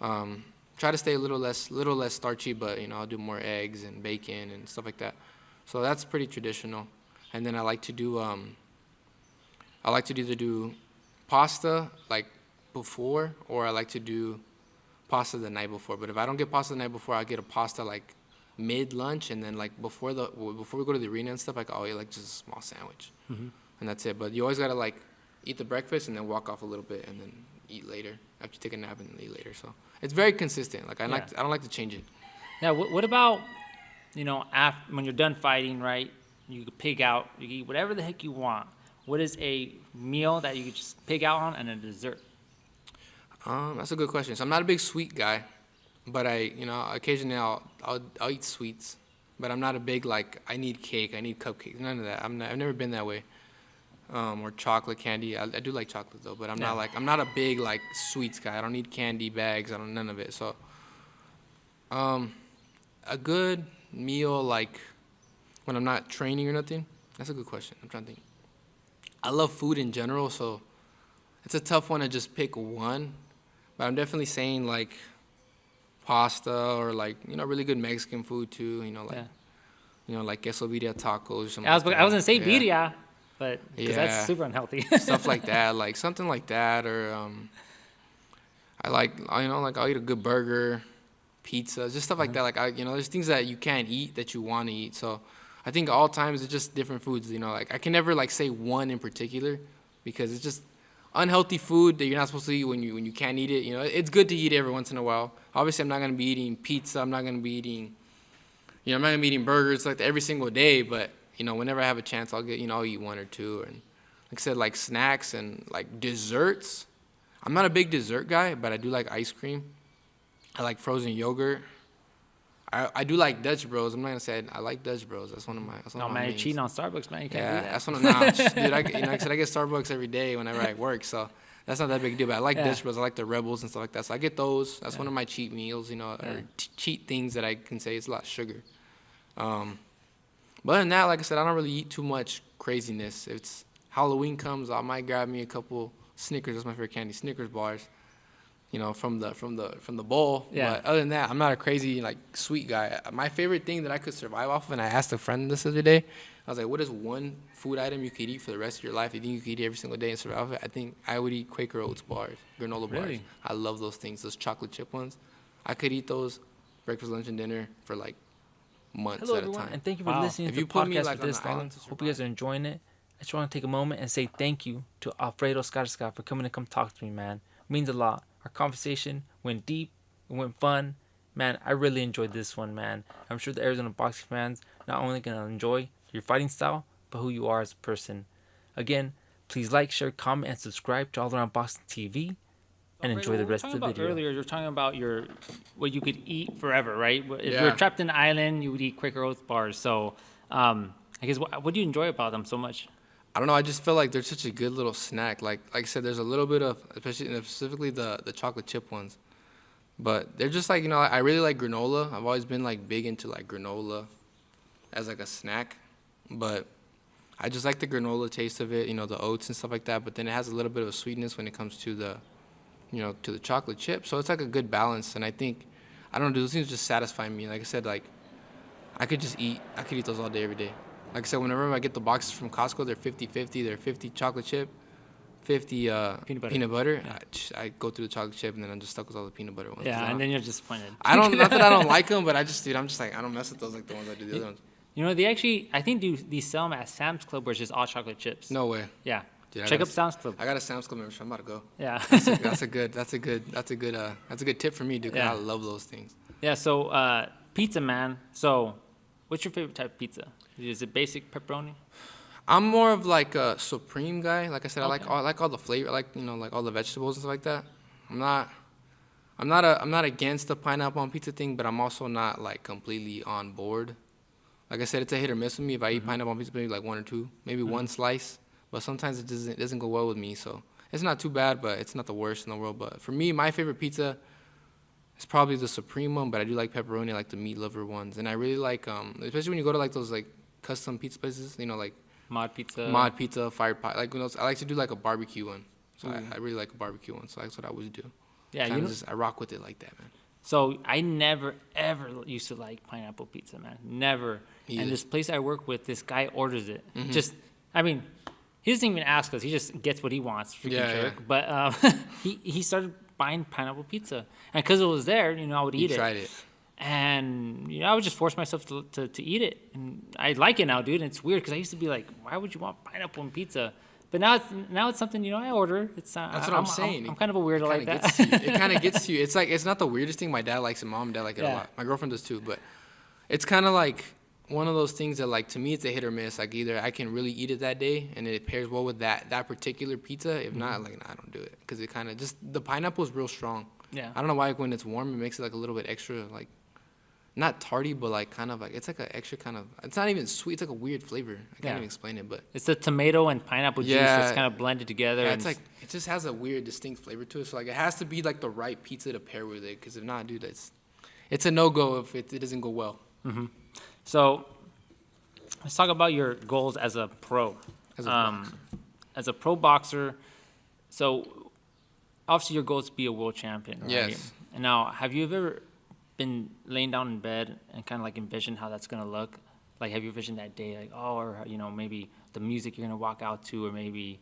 Try to stay a little less starchy, but, I'll do more eggs and bacon and stuff like that. So that's pretty traditional. And then I like to either do pasta, like, before, or I like to do pasta the night before. But if I don't get pasta the night before, I'll get a pasta like mid-lunch, and then like before we go to the arena and stuff, like I'll eat like just a small sandwich, and that's it. But you always gotta like eat the breakfast and then walk off a little bit and then eat later after you take a nap and then eat later. So it's very consistent. Like I don't like to change it. Now, what about after when you're done fighting, right? You can pig out. You can eat whatever the heck you want. What is a meal that you could just pig out on, and a dessert? That's a good question. So I'm not a big sweet guy, but occasionally I'll eat sweets. But I'm not a big like I need cake, I need cupcakes, none of that. I've never been that way. Or chocolate candy. I do like chocolate though, but I'm not a big like sweets guy. I don't need candy bags. I don't none of it. So, a good meal like when I'm not training or nothing. That's a good question. I'm trying to think. I love food in general, so it's a tough one to just pick one. But I'm definitely saying like pasta or like really good Mexican food too. Like quesadilla tacos or something. I was gonna say birria, but because Yeah. that's super unhealthy. Stuff like that, like something like that, or I'll eat a good burger, pizza, just stuff like that. Like there's things that you can't eat that you want to eat. So I think all times it's just different foods. Like I can never like say one in particular because it's just unhealthy food that you're not supposed to eat when you can't eat it. It's good to eat every once in a while. Obviously, I'm not gonna be eating pizza. I'm not gonna be eating burgers like every single day. But whenever I have a chance, I'll eat one or two. And like I said, like snacks and like desserts. I'm not a big dessert guy, but I do like ice cream. I like frozen yogurt. I do like Dutch Bros. I'm not gonna say I like Dutch Bros. That's one of my. No man, you're cheating on Starbucks, man. You can't do that. That's one of dude. I get Starbucks every day whenever I work, so that's not that big a deal. But I like Dutch Bros. I like the Rebels and stuff like that. So I get those. That's one of my cheat meals, or cheat things that I can say it's a lot of sugar. But other than that, like I said, I don't really eat too much craziness. If it's Halloween comes, I might grab me a couple Snickers. That's my favorite candy, Snickers bars. From the bowl. Yeah. But other than that, I'm not a crazy like sweet guy. My favorite thing that I could survive off of, and I asked a friend this the other day, I was like, what is one food item you could eat for the rest of your life? You think you could eat every single day and survive it? I think I would eat Quaker Oats bars, granola bars. Really? I love those things, those chocolate chip ones. I could eat those breakfast, lunch, and dinner for like months Hello, at a everyone, time. and thank you for Wow. listening If to you the put me, podcast like, for on this an long. island to Hope you guys are enjoying it. I just want to take a moment and say thank you to Alfredo Escarcega for coming to come talk to me, man. It means a lot. Our conversation went deep, it went fun. Man, I really enjoyed this one, man. I'm sure the Arizona boxing fans not only gonna enjoy your fighting style, but who you are as a person. Again, please like, share, comment, and subscribe to All Around Boxing TV, and enjoy the rest of the video. Earlier, you were talking about what you could eat forever, right? If you're Yeah. trapped in an island, you would eat Quaker Oats bars. So, I guess what do you enjoy about them so much? I don't know. I just feel like they're such a good little snack. Like I said, there's a little bit of, especially specifically the chocolate chip ones, but they're just like, I really like granola. I've always been like big into like granola as like a snack, but I just like the granola taste of it. The oats and stuff like that. But then it has a little bit of a sweetness when it comes to the chocolate chip. So it's like a good balance. And I think, I don't know, those things just satisfy me. Like I said, like I could eat those all day, every day. Like I said, whenever I get the boxes from Costco, they're 50-50. They're 50 chocolate chip, 50 peanut butter. Yeah. I go through the chocolate chip, and then I'm just stuck with all the peanut butter ones. 'Cause Yeah, and then you're disappointed. not that I don't like them, but I'm just like, I don't mess with those like the ones I do the other ones. They actually, I think these sell them at Sam's Club where it's just all chocolate chips. No way. Yeah. Dude, Check up Sam's Club. I got a Sam's Club membership. I'm about to go. Yeah. That's a good tip for me, dude. 'Cause Yeah. I love those things. Yeah, so pizza, man. So what's your favorite type of pizza? Is it basic pepperoni? I'm more of like a supreme guy. Like I said, Okay. I like all the flavor, I like like all the vegetables and stuff like that. I'm not against the pineapple on pizza thing, but I'm also not like completely on board. Like I said, it's a hit or miss with me. If I eat pineapple on pizza, maybe like one or two, maybe one slice. But sometimes it doesn't go well with me. So it's not too bad, but it's not the worst in the world. But for me, my favorite pizza is probably the supreme one. But I do like pepperoni, I like the meat lover ones, and I really like especially when you go to like those like custom pizza places, like Mod pizza. mod pizza, fire pie. Like I like to do like a barbecue one. So I really like a barbecue one. So that's what I always do. Yeah, I rock with it like that, man. So I never ever used to like pineapple pizza, man. Never. Either. And this place I work with, this guy orders it. Just, I mean, he doesn't even ask us. He just gets what he wants. Freaking jerk. Yeah. But he started buying pineapple pizza, and because it was there, I would eat it. Tried it. And I would just force myself to eat it, and I like it now, dude. And it's weird because I used to be like, why would you want pineapple on pizza? But now it's something I order. It's That's what I'm saying. I'm kind of a weirdo like that. It kind of gets to you. It's like it's not the weirdest thing. My dad likes it. Mom and dad like it a Yeah. lot. My girlfriend does too. But it's kind of like one of those things that, like, to me, it's a hit or miss. Like, either I can really eat it that day and it pairs well with that particular pizza. If not, like, nah, I don't do it because it kind of just the pineapple is real strong. Yeah. I don't know why when it's warm it makes it like a little bit extra, like, not tarty, but like kind of like it's like an extra kind of. It's not even sweet. It's like a weird flavor. I can't even explain it, but It's the tomato and pineapple juice that's kind of blended together. yeah, and it's like it just has a weird, distinct flavor to it. So like it has to be like the right pizza to pair with it. Because if not, dude, it's a no go if it doesn't go well. So let's talk about your goals as a pro. As a boxer. As a pro boxer, so obviously your goal is to be a world champion, right? Yes. And now, have you ever been laying down in bed and kind of like envisioned how that's gonna look? Like, have you envisioned that day, like, or maybe the music you're gonna walk out to, or maybe,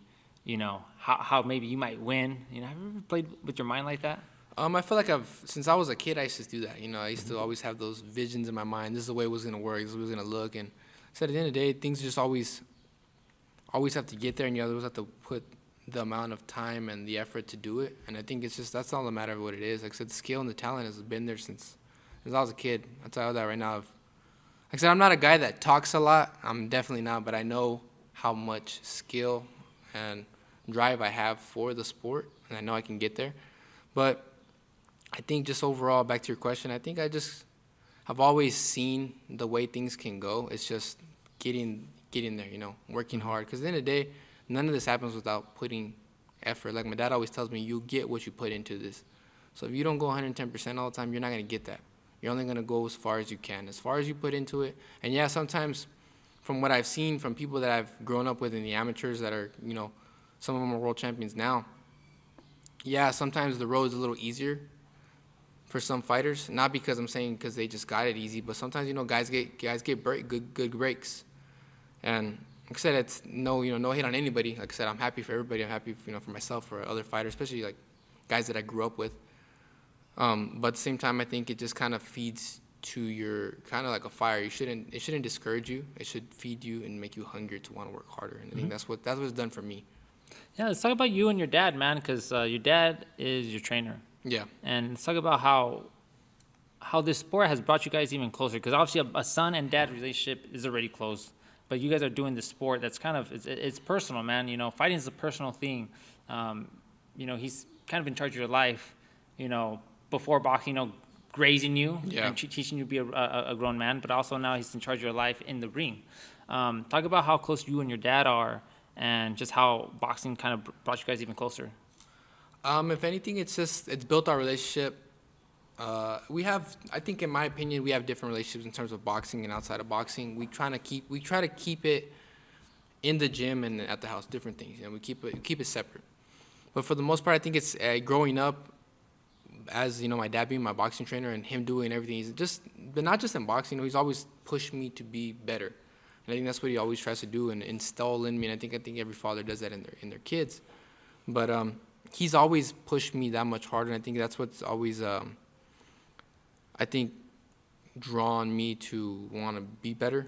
how maybe you might win? Have you ever played with your mind like that? I feel like since I was a kid, I used to do that. I used to always have those visions in my mind. This is the way it was gonna work. This is the way it was gonna look. And so at the end of the day, things just always have to get there, and you always have to put the amount of time and the effort to do it. And I think that's all the matter of what it is. Like I said, the skill and the talent has been there since I was a kid. I'll tell you that right now. Like I said, I'm not a guy that talks a lot. I'm definitely not, but I know how much skill and drive I have for the sport, and I know I can get there. But I think just overall, back to your question, I think I've always seen the way things can go. It's just getting there, working hard. Because at the end of the day, none of this happens without putting effort. Like my dad always tells me, you get what you put into this. So if you don't go 110% all the time, you're not going to get that. You're only going to go as far as you can, as far as you put into it. And yeah, sometimes from what I've seen from people that I've grown up with in the amateurs that are, some of them are world champions now, yeah, sometimes the road's a little easier for some fighters. Not because I'm saying because they just got it easy, but sometimes, guys get good breaks. And like I said, it's no hate on anybody. Like I said, I'm happy for everybody. I'm happy, for myself, for other fighters, especially like guys that I grew up with. But at the same time, I think it just kind of feeds to your kind of like a fire. It shouldn't discourage you. It should feed you and make you hungry to want to work harder. And I think that's what's done for me. Yeah, let's talk about you and your dad, man, because your dad is your trainer. Yeah. And let's talk about how this sport has brought you guys even closer. Because obviously a son and dad relationship is already close, but you guys are doing this sport that's kind of it's personal, man. You know, fighting is a personal thing. You know, he's kind of in charge of your life. You know, before boxing, you know, grazing you and teaching you to be a grown man, but also now he's in charge of your life in the ring. Talk about how close you and your dad are, and just how boxing kind of brought you guys even closer. If anything, it's built our relationship. I think, in my opinion, we have different relationships in terms of boxing and outside of boxing. We try to keep it in the gym and at the house, different things. You know, we keep it separate. But for the most part, I think it's growing up, as you know, my dad being my boxing trainer and him doing everything. But not just in boxing. You know, he's always pushed me to be better. And I think that's what he always tries to do and install in me. And I think every father does that in their kids. But he's always pushed me that much harder. And I think that's what's always I think drawn me to want to be better.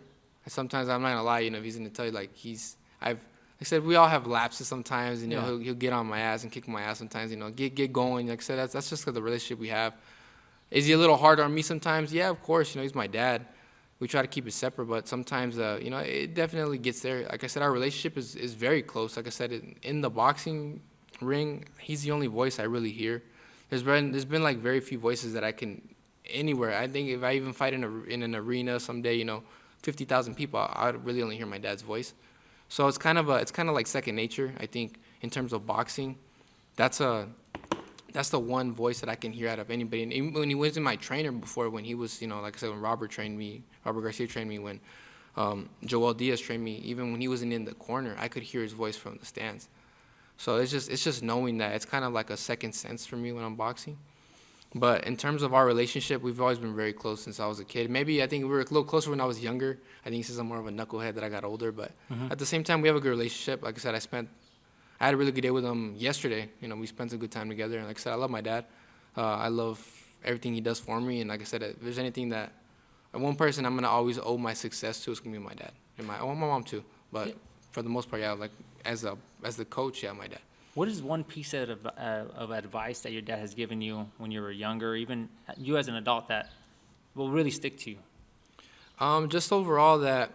Sometimes I'm not gonna lie, you know, if he's gonna tell you like like I said, we all have lapses sometimes, and you know, he'll get on my ass and kick my ass sometimes, you know, get going. Like I said, that's just the relationship we have. Is he a little hard on me sometimes? Yeah, of course, you know, he's my dad. We try to keep it separate, but sometimes, you know, it definitely gets there. Like I said, our relationship is very close. Like I said, in the boxing ring, he's the only voice I really hear. There's been like very few voices that I can anywhere. I think if I even fight in an arena someday, you know, 50,000 people, I'd really only hear my dad's voice. So it's kind of like second nature. I think in terms of boxing, that's the one voice that I can hear out of anybody. And even when he was in my trainer before, when he was, you know, like I said, when Robert Garcia trained me, when Joel Diaz trained me, even when he wasn't in the corner, I could hear his voice from the stands. So it's just knowing that. It's kind of like a second sense for me when I'm boxing. But in terms of our relationship, we've always been very close since I was a kid. Maybe I think we were a little closer when I was younger. I think since I'm more of a knucklehead that I got older. But at the same time, we have a good relationship. Like I said, I had a really good day with him yesterday. You know, we spent a good time together. And like I said, I love my dad. I love everything he does for me. And like I said, if there's anything that one person I'm gonna always owe my success to, it's gonna be my dad and my mom too. But for the most part, yeah, like as the coach, yeah, my dad. What is one piece of advice that your dad has given you when you were younger, or even you as an adult, that will really stick to you? Just overall, that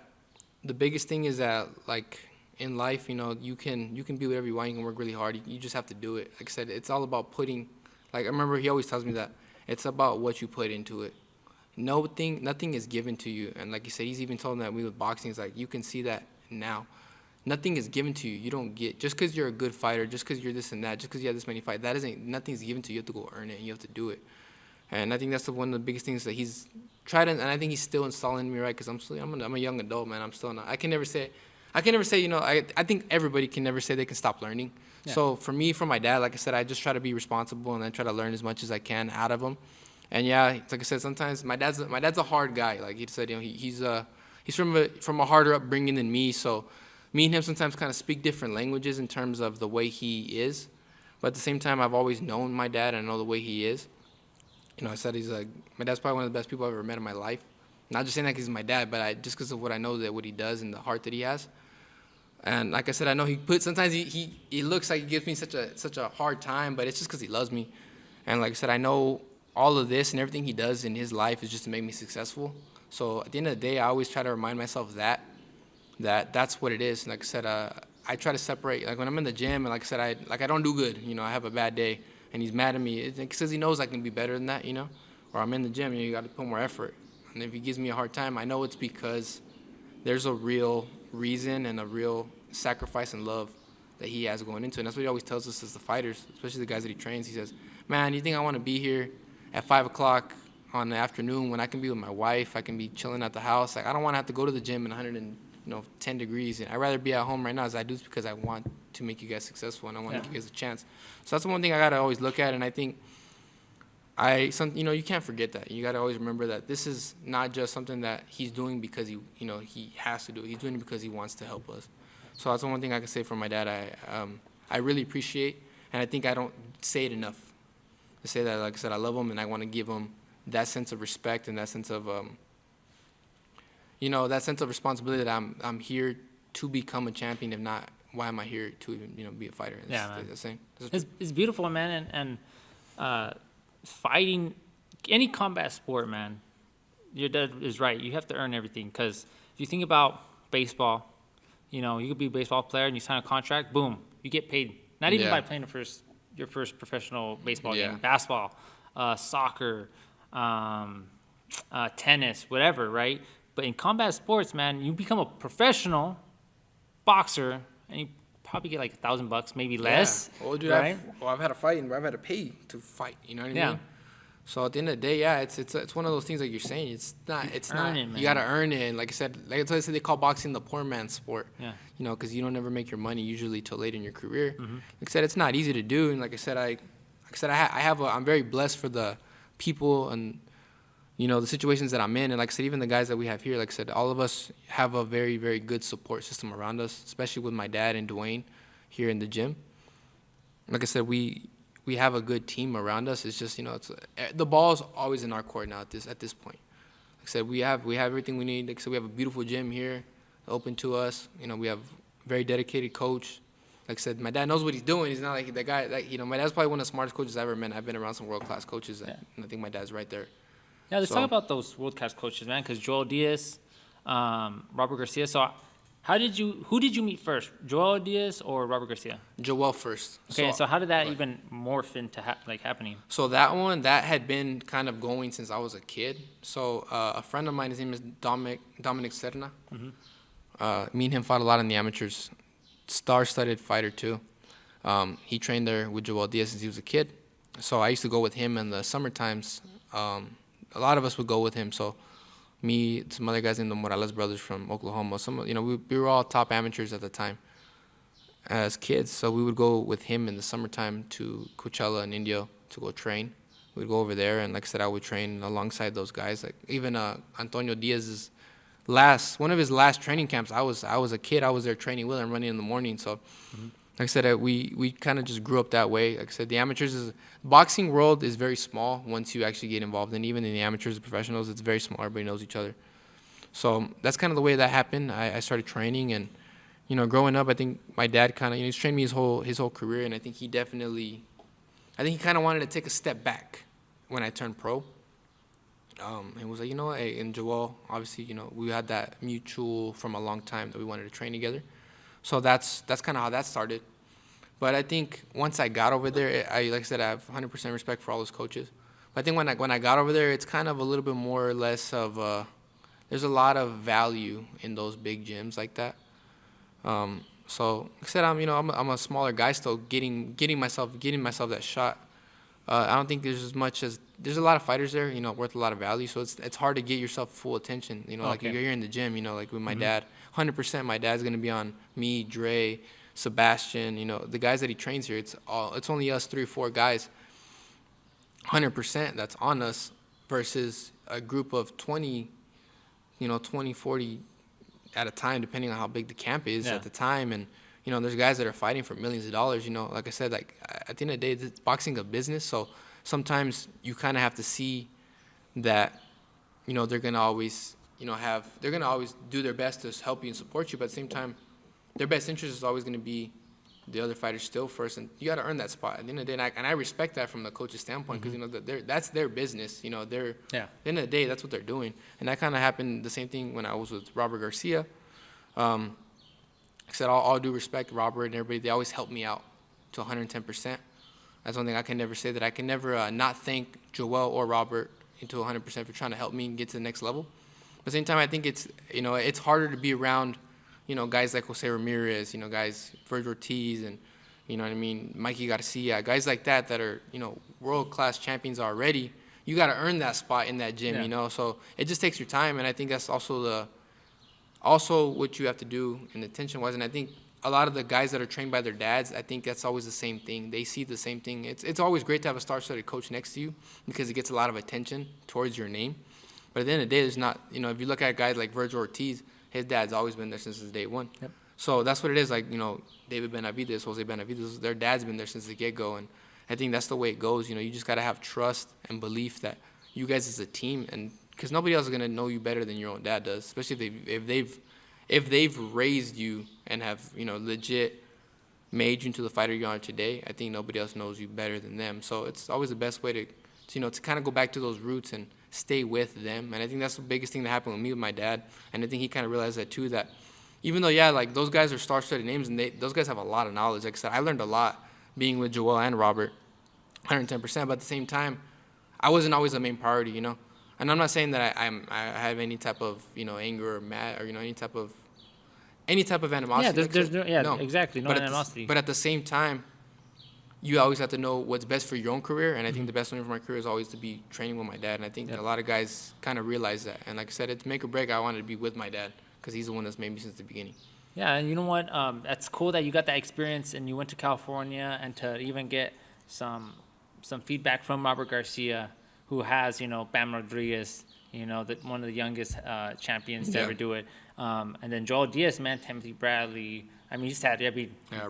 the biggest thing is that, like, in life, you know, you can be whatever you want. You can work really hard. You just have to do it. Like I said, it's all about putting. Like I remember, he always tells me that it's about what you put into it. Nothing is given to you. And like you said, he's even told me that with boxing, it's like you can see that now. Nothing is given to you. You don't get, just because you're a good fighter, just because you're this and that, just because you have this many fights, nothing's given to you. You have to go earn it, and you have to do it. And I think that's one of the biggest things that he's tried, and I think he's still installing in me, right? Because I'm a young adult, man. I'm still not. I can never say, you know. I think everybody can never say they can stop learning. Yeah. So for me, for my dad, like I said, I just try to be responsible and then try to learn as much as I can out of him. And yeah, like I said, sometimes my dad's a hard guy. Like he said, you know, he's from a harder upbringing than me, so. Me and him sometimes kind of speak different languages in terms of the way he is. But at the same time, I've always known my dad and I know the way he is. You know, I said my dad's probably one of the best people I've ever met in my life. Not just saying that because he's my dad, but just because of what I know, that what he does and the heart that he has. And like I said, I know sometimes he looks like he gives me such a hard time, but it's just because he loves me. And like I said, I know all of this and everything he does in his life is just to make me successful. So at the end of the day, I always try to remind myself that's what it is. And like I said, I try to separate. Like when I'm in the gym, and like I said, I don't do good. You know, I have a bad day, and he's mad at me. It's because he knows I can be better than that. You know, or I'm in the gym. You got to put more effort. And if he gives me a hard time, I know it's because there's a real reason and a real sacrifice and love that he has going into it. And that's what he always tells us as the fighters, especially the guys that he trains. He says, "Man, you think I want to be here at 5 o'clock on the afternoon when I can be with my wife? I can be chilling at the house. Like I don't want to have to go to the gym in 10 degrees, and I'd rather be at home right now as I do, because I want to make you guys successful and I want to give you guys a chance." So that's the one thing I gotta always look at, and I think you can't forget that. You gotta always remember that this is not just something that he's doing because he has to do it. He's doing it because he wants to help us. So that's the one thing I can say for my dad. I really appreciate, and I think I don't say it enough. to say that, like I said, I love them and I want to give them that sense of respect and that sense of, that sense of responsibility that I'm here to become a champion. If not, why am I here to even, be a fighter? Yeah, man. The same. It's beautiful, man, and fighting any combat sport, man. Your dad is right. You have to earn everything because if you think about baseball, you could be a baseball player and you sign a contract, boom, you get paid. Not even by playing your first professional baseball game, basketball, soccer, tennis, whatever, right? But in combat sports, man, you become a professional boxer and you probably get like $1,000, maybe less. Yeah. Well, dude, right? I've had a fight and I've had to pay to fight. You know what I Yeah. mean? So at the end of the day, it's one of those things like you're saying. It's not. Earn it, man. You gotta earn it. And like I said, they call boxing the poor man's sport. Yeah. Because you don't ever make your money usually till late in your career. Like I said, it's not easy to do. And like I said, I'm very blessed for the people and the situations that I'm in. And like I said, even the guys that we have here, like I said, all of us have a very, very good support system around us, especially with my dad and Dwayne here in the gym. Like I said, we have a good team around us. It's just, the ball's always in our court now at this point. Like I said, we have everything we need. Like I said, we have a beautiful gym here open to us. We have a very dedicated coach. Like I said, my dad knows what he's doing. He's not like the guy, my dad's probably one of the smartest coaches I've ever met. I've been around some world-class coaches, and I think my dad's right there. Yeah, let's talk about those world-class coaches, man, because Joel Diaz, Robert Garcia. So who did you meet first, Joel Diaz or Robert Garcia? Joel first. Okay, so how did that even morph into happening? So that had been kind of going since I was a kid. So a friend of mine, his name is Dominic Serna. Me and him fought a lot in the amateurs. Star-studded fighter too. He trained there with Joel Diaz since he was a kid. So I used to go with him in the summer times. A lot of us would go with him. So me, some other guys named the Morales brothers from Oklahoma. We were all top amateurs at the time as kids. So we would go with him in the summertime to Coachella and Indio to go train. We'd go over there, and like I said, I would train alongside those guys. Like even Antonio Diaz's one of his last training camps, I was a kid. I was there training with him, running in the morning. So, like I said, we kind of just grew up that way. Like I said, the boxing world is very small once you actually get involved. And even in the amateurs, the professionals, it's very small. Everybody knows each other. So that's kind of the way that happened. I started training, and growing up, I think my dad kind of he's trained me his whole career, and I think he kind of wanted to take a step back when I turned pro. And was like, hey, and Joel, obviously, we had that mutual from a long time that we wanted to train together. So that's kind of how that started. But I think once I got over there, like I said, I have 100% respect for all those coaches. But I think when I got over there, it's kind of a little bit more or less of there's a lot of value in those big gyms like that. So like I said, I'm a smaller guy still, getting myself that shot. I don't think there's a lot of fighters there, worth a lot of value. So it's hard to get yourself full attention. Like if you're here in the gym, like with my dad, 100% my dad's gonna be on me, Dre, Sebastian, the guys that he trains here. It's only us 3 or 4 guys. 100% that's on us versus a group of 20, 40 at a time, depending on how big the camp is at the time. And there's guys that are fighting for millions of dollars. Like I said, like at the end of the day, boxing is a business. So sometimes you kind of have to see that, they're gonna always, they're gonna always do their best to help you and support you. But at the same time, their best interest is always gonna be the other fighters still first, and you got to earn that spot. At the end of the day, and I respect that from the coach's standpoint because that's their business. At the end of the day, that's what they're doing. And that kind of happened the same thing when I was with Robert Garcia. Like I said, all due respect, Robert and everybody, they always help me out to 110%. That's one thing I can never say, that I can never not thank Joel or Robert into 100% for trying to help me get to the next level. At the same time, I think it's harder to be around, guys like Jose Ramirez, guys, Virgil Ortiz, and, Mikey Garcia, guys like that are, world-class champions already. You got to earn that spot in that gym, so it just takes your time, and I think that's also what you have to do in attention-wise. And I think a lot of the guys that are trained by their dads, I think that's always the same thing. They see the same thing. It's always great to have a star-studded coach next to you because it gets a lot of attention towards your name. But at the end of the day, there's not, if you look at guys like Virgil Ortiz, his dad's always been there since day one. Yep. So that's what it is. Like, David Benavidez, Jose Benavidez, their dad's been there since the get-go. And I think that's the way it goes. You just got to have trust and belief that you guys as a team, and because nobody else is gonna know you better than your own dad does, especially if they've raised you and have legit made you into the fighter you are today. I think nobody else knows you better than them. So it's always the best way to kind of go back to those roots and stay with them. And I think that's the biggest thing that happened with me with my dad. And I think he kind of realized that too, that even though, yeah, like those guys are star-studded names and those guys have a lot of knowledge. Like I said, I learned a lot being with Joel and Robert, 110%. But at the same time, I wasn't always the main priority. And I'm not saying that I have any type of anger or mad or any type of animosity. Yeah, there's no. exactly, no animosity. But at the same time, you always have to know what's best for your own career. And I think the best thing for my career is always to be training with my dad. And I think a lot of guys kind of realize that. And like I said, it's make or break. I wanted to be with my dad because he's the one that's made me since the beginning. Yeah, and you know what? That's cool that you got that experience and you went to California and to even get some feedback from Robert Garcia, who has, Bam Rodriguez, one of the youngest champions to ever do it. And then Joel Diaz, man, Timothy Bradley. I mean, he's had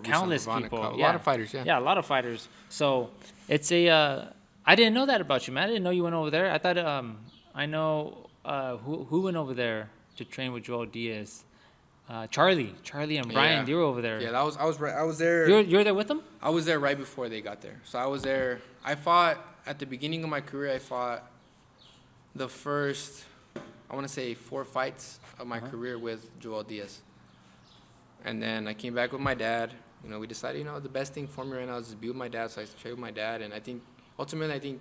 countless people. A lot of fighters, yeah. Yeah, a lot of fighters. So it's I didn't know that about you, man. I didn't know you went over there. I thought, I know who went over there to train with Joel Diaz. Charlie and Brian, they were over there. Yeah, I was there. You're there with them? I was there right before they got there. So I was there. I fought at the beginning of my career. I fought the first, I want to say 4 fights of my career with Joel Diaz. And then I came back with my dad. We decided, the best thing for me right now is to be with my dad. So I trained with my dad. And I think, ultimately,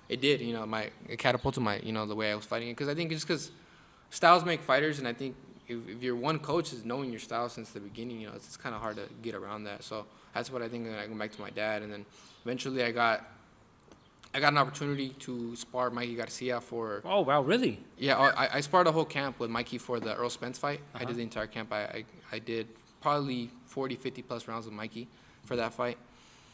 it did. It catapulted my, the way I was fighting it. Because I think it's because styles make fighters. And I think if your one coach is knowing your style since the beginning, it's kind of hard to get around that. So that's what I think when I go back to my dad. And then eventually I got an opportunity to spar Mikey Garcia for... Oh, wow, really? Yeah, I sparred a whole camp with Mikey for the Earl Spence fight. I did the entire camp. I did probably 40, 50-plus rounds with Mikey for that fight.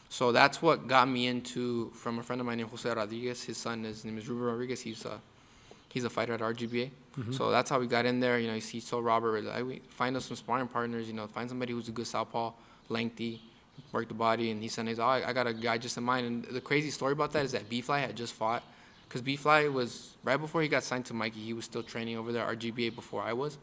So that's what got me into, from a friend of mine named Jose Rodriguez. His name is Ruben Rodriguez. He's a fighter at RGBA. So that's how we got in there. He told Robert, find us some sparring partners, find somebody who's a good southpaw, lengthy, work the body. And he said, I got a guy just in mind. And the crazy story about that is that B-Fly had just fought. Because B-Fly was, right before he got signed to Mikey, he was still training over there at RGBA before I was.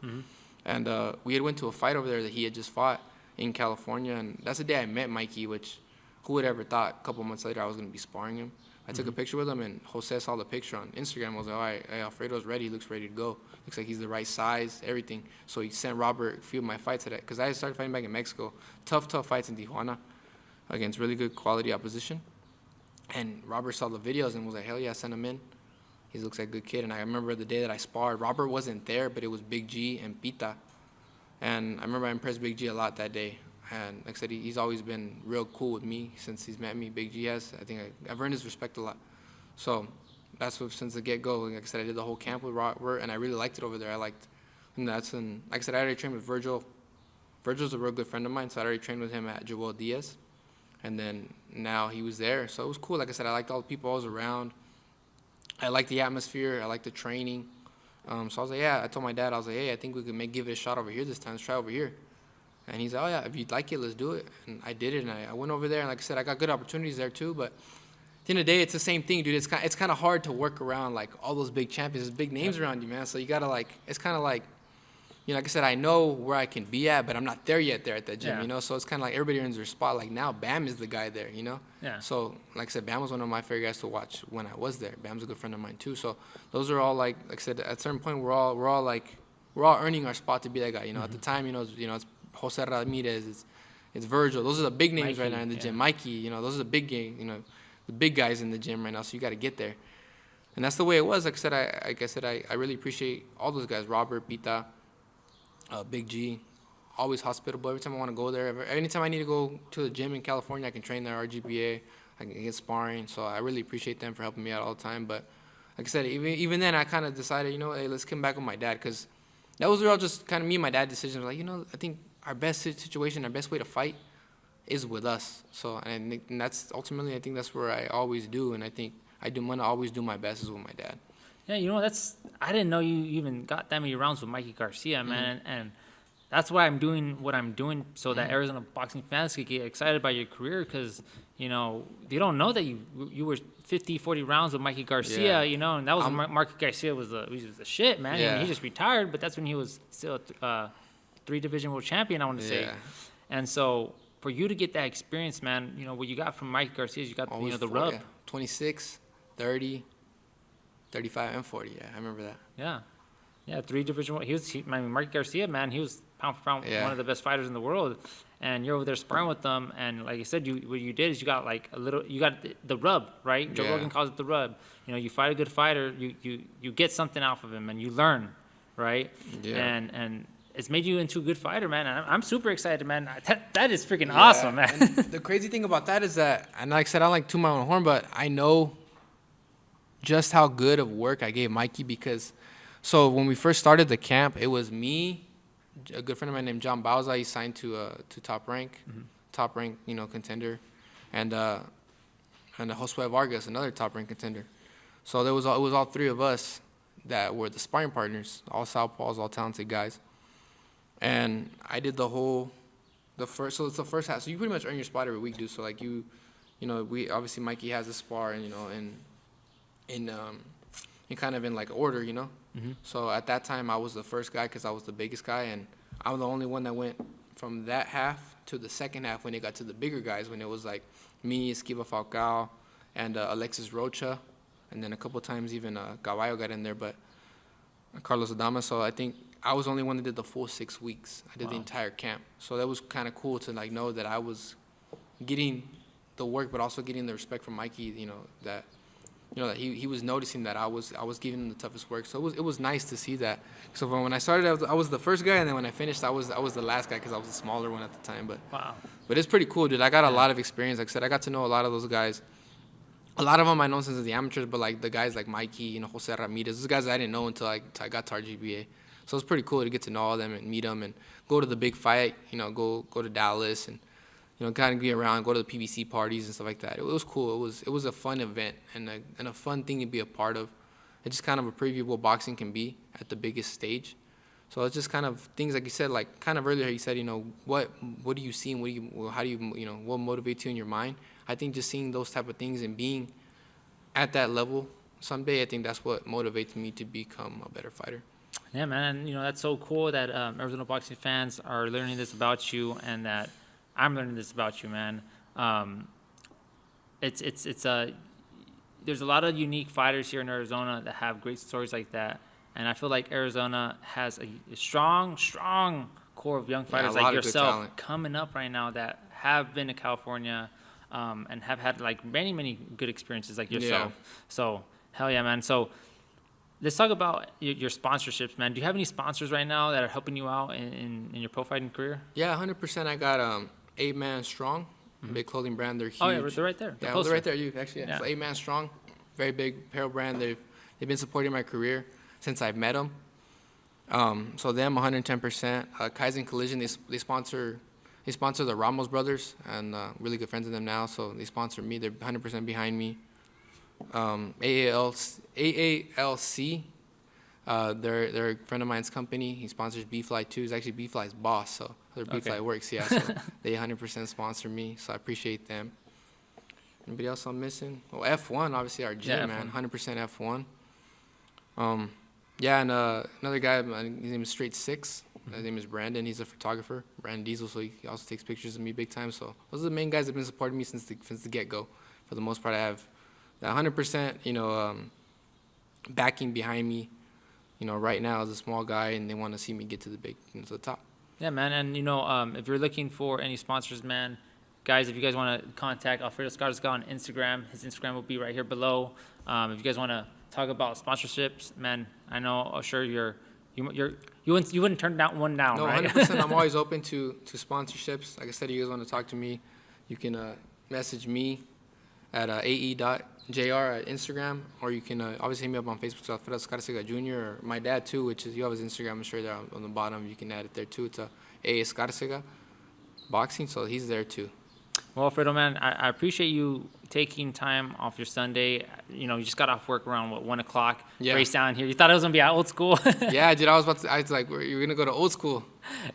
And we had went to a fight over there that he had just fought in California. And that's the day I met Mikey, which who would ever thought a couple months later I was going to be sparring him. I took a picture with him, and Jose saw the picture on Instagram. I was like, all right, hey, Alfredo's ready. He looks ready to go. Looks like he's the right size, everything. So he sent Robert a few of my fights today. Because I started fighting back in Mexico. Tough fights in Tijuana against really good quality opposition. And Robert saw the videos and was like, hell yeah, send him in. He looks like a good kid. And I remember the day that I sparred, Robert wasn't there, but it was Big G and Pita. And I remember I impressed Big G a lot that day. And like I said, he's always been real cool with me since he's met me. Big G has. I think I've earned his respect a lot. So that's what, since the get-go, like I said, I did the whole camp with Robert, and I really liked it over there. Like I said, I already trained with Virgil. Virgil's a real good friend of mine, so I already trained with him at Joel Diaz. And then now he was there, so it was cool. Like I said, I liked all the people I was around. I liked the atmosphere. I liked the training. So I was like, yeah. I told my dad, I was like, hey, I think we could give it a shot over here this time. Let's try over here. And he's like, oh, yeah, if you'd like it, let's do it. And I did it, and I went over there. And like I said, I got good opportunities there too. But at the end of the day, it's the same thing, dude. It's kind of hard to work around, like, all those big champions. There's big names around you, man. So you got to, it's kind of like, like I said, I know where I can be at, but I'm not there yet there at that gym, So it's kind of like everybody earns their spot. Like now, Bam is the guy there, Yeah. So like I said, Bam was one of my favorite guys to watch when I was there. Bam's a good friend of mine too. So those are all like I said, at a certain point, we're all earning our spot to be that guy. At the time, it's Jose Ramirez, it's Virgil. Those are the big names right now in the gym. Mikey, those are the big the big guys in the gym right now. So you got to get there, and that's the way it was. Like I said, I really appreciate all those guys. Robert, Pita, Big G, always hospitable. Every time I want to go there, anytime I need to go to the gym in California, I can train there, RGBA, I can get sparring. So I really appreciate them for helping me out all the time. But like I said, even then, I kind of decided, hey, let's come back with my dad, because that was all just kind of me and my dad's decision. Like, I think our best situation, our best way to fight is with us. So, and that's ultimately, I think that's where I always do. And I think I want to always do my best is with my dad. Yeah, I didn't know you even got that many rounds with Mikey Garcia, man. And that's why I'm doing what I'm doing so that Arizona boxing fans could get excited about your career because, they don't know that you were 50, 40 rounds with Mikey Garcia, Yeah. and that was when Marky Garcia was the shit, man. Yeah. And he just retired, but that's when he was still a 3-division world champion, I want to say. Yeah. And so for you to get that experience, man, what you got from Mikey Garcia is you got, Always the 40, rub. yeah. 26, 30, 35, and 40. Yeah, I remember that. Yeah. Yeah, 3-division. Marky Garcia, man, he was pound for pound Yeah. one of the best fighters in the world. And you're over there sparring with them, and like I said, what you did is you got you got the rub, right? Joe Yeah. Rogan calls it the rub. You fight a good fighter, you get something off of him, and you learn, right? Yeah. And it's made you into a good fighter, man. And I'm super excited, man. That is freaking awesome, man. And the crazy thing about that is that, and like I said, I don't like toot my own horn, but I know just how good of work I gave Mikey because, so when we first started the camp, it was me, a good friend of mine named John Bauza. He signed to Top Rank, contender, and Josue Vargas, another Top Rank contender. So it was all three of us that were the sparring partners, all southpaws, all talented guys. And I did so it's the first half. So you pretty much earn your spot every week, dude. So like we obviously Mikey has a spar, and in kind of in like order, So at that time I was the first guy because I was the biggest guy, and I'm the only one that went from that half to the second half when it got to the bigger guys, when it was like me, Esquiva Falcao, and Alexis Rocha, and then a couple times even Caballo got in there, but Carlos Adama. So I think I was the only one that did the full 6 weeks. I did the entire camp. So that was kind of cool to like know that I was getting the work, but also getting the respect from Mikey, that he was noticing that I was giving him the toughest work. So it was nice to see that. So when I started, I was the first guy, and then when I finished, I was the last guy because I was the smaller one at the time. But it's pretty cool, dude. I got a lot of experience. Like I said, I got to know a lot of those guys. A lot of them I know since the amateurs, but like the guys like Mikey, Jose Ramirez, those guys I didn't know until I got to RGBA. So it's pretty cool to get to know all them and meet them and go to the big fight. Go to Dallas and kind of be around, go to the PBC parties and stuff like that. It was cool. It was a fun event and a fun thing to be a part of. It's just kind of a preview of what boxing can be at the biggest stage. So it's just kind of things like you said, like kind of earlier you said, what do you see and how do you what motivates you in your mind? I think just seeing those type of things and being at that level someday, I think that's what motivates me to become a better fighter. Yeah, man. That's so cool that Arizona boxing fans are learning this about you, and that I'm learning this about you, man. There's a lot of unique fighters here in Arizona that have great stories like that, and I feel like Arizona has a strong core of young fighters like yourself coming up right now that have been to California, and have had like many good experiences like yourself. Yeah. So hell yeah, man. So let's talk about your sponsorships, man. Do you have any sponsors right now that are helping you out in your pro fighting career? Yeah, 100%. I got 8 Man Strong, big clothing brand. They're huge. Oh yeah, they're right there. Yeah, they're right there. You actually, yeah. So 8 Man Strong, very big apparel brand. They've been supporting my career since I've met them. So them 110%. Kaizen Collision, they sponsor the Ramos brothers, and really good friends of them now. So they sponsor me. They're 100% behind me. AALC, they're a friend of mine's company. He sponsors B-Fly too. He's actually B-Fly's boss, so their B-Fly works. Yeah, so they 100% sponsor me, so I appreciate them. Anybody else I'm missing? Well, F1, obviously our gym, man, 100% F1. Yeah, and another guy, his name is Straight Six. His name is Brandon. He's a photographer, Brandon Diesel, so he also takes pictures of me big time. So those are the main guys that have been supporting me since the get-go. For the most part, I have 100%, backing behind me, right now as a small guy, and they want to see me get to the to the top. Yeah, man, and if you're looking for any sponsors, man, guys, if you guys want to contact Alfredo Escarcega on Instagram, his Instagram will be right here below. If you guys want to talk about sponsorships, man, I know, sure you wouldn't turn one down, no, right? 100%. I'm always open to sponsorships. Like I said, if you guys want to talk to me, you can message me at ae.jr at Instagram, or you can obviously hit me up on Facebook, so Alfredo Escarcega Jr., or my dad too, which is, you have his Instagram, I'm sure there on the bottom, you can add it there too. It's A Escarcega Boxing, so he's there too. Well, Alfredo, man, I appreciate you taking time off your Sunday. You know, you just got off work around, what, 1 o'clock? Yeah. Race down here. You thought it was going to be old school? Yeah, dude, I was like, you're going to go to old school.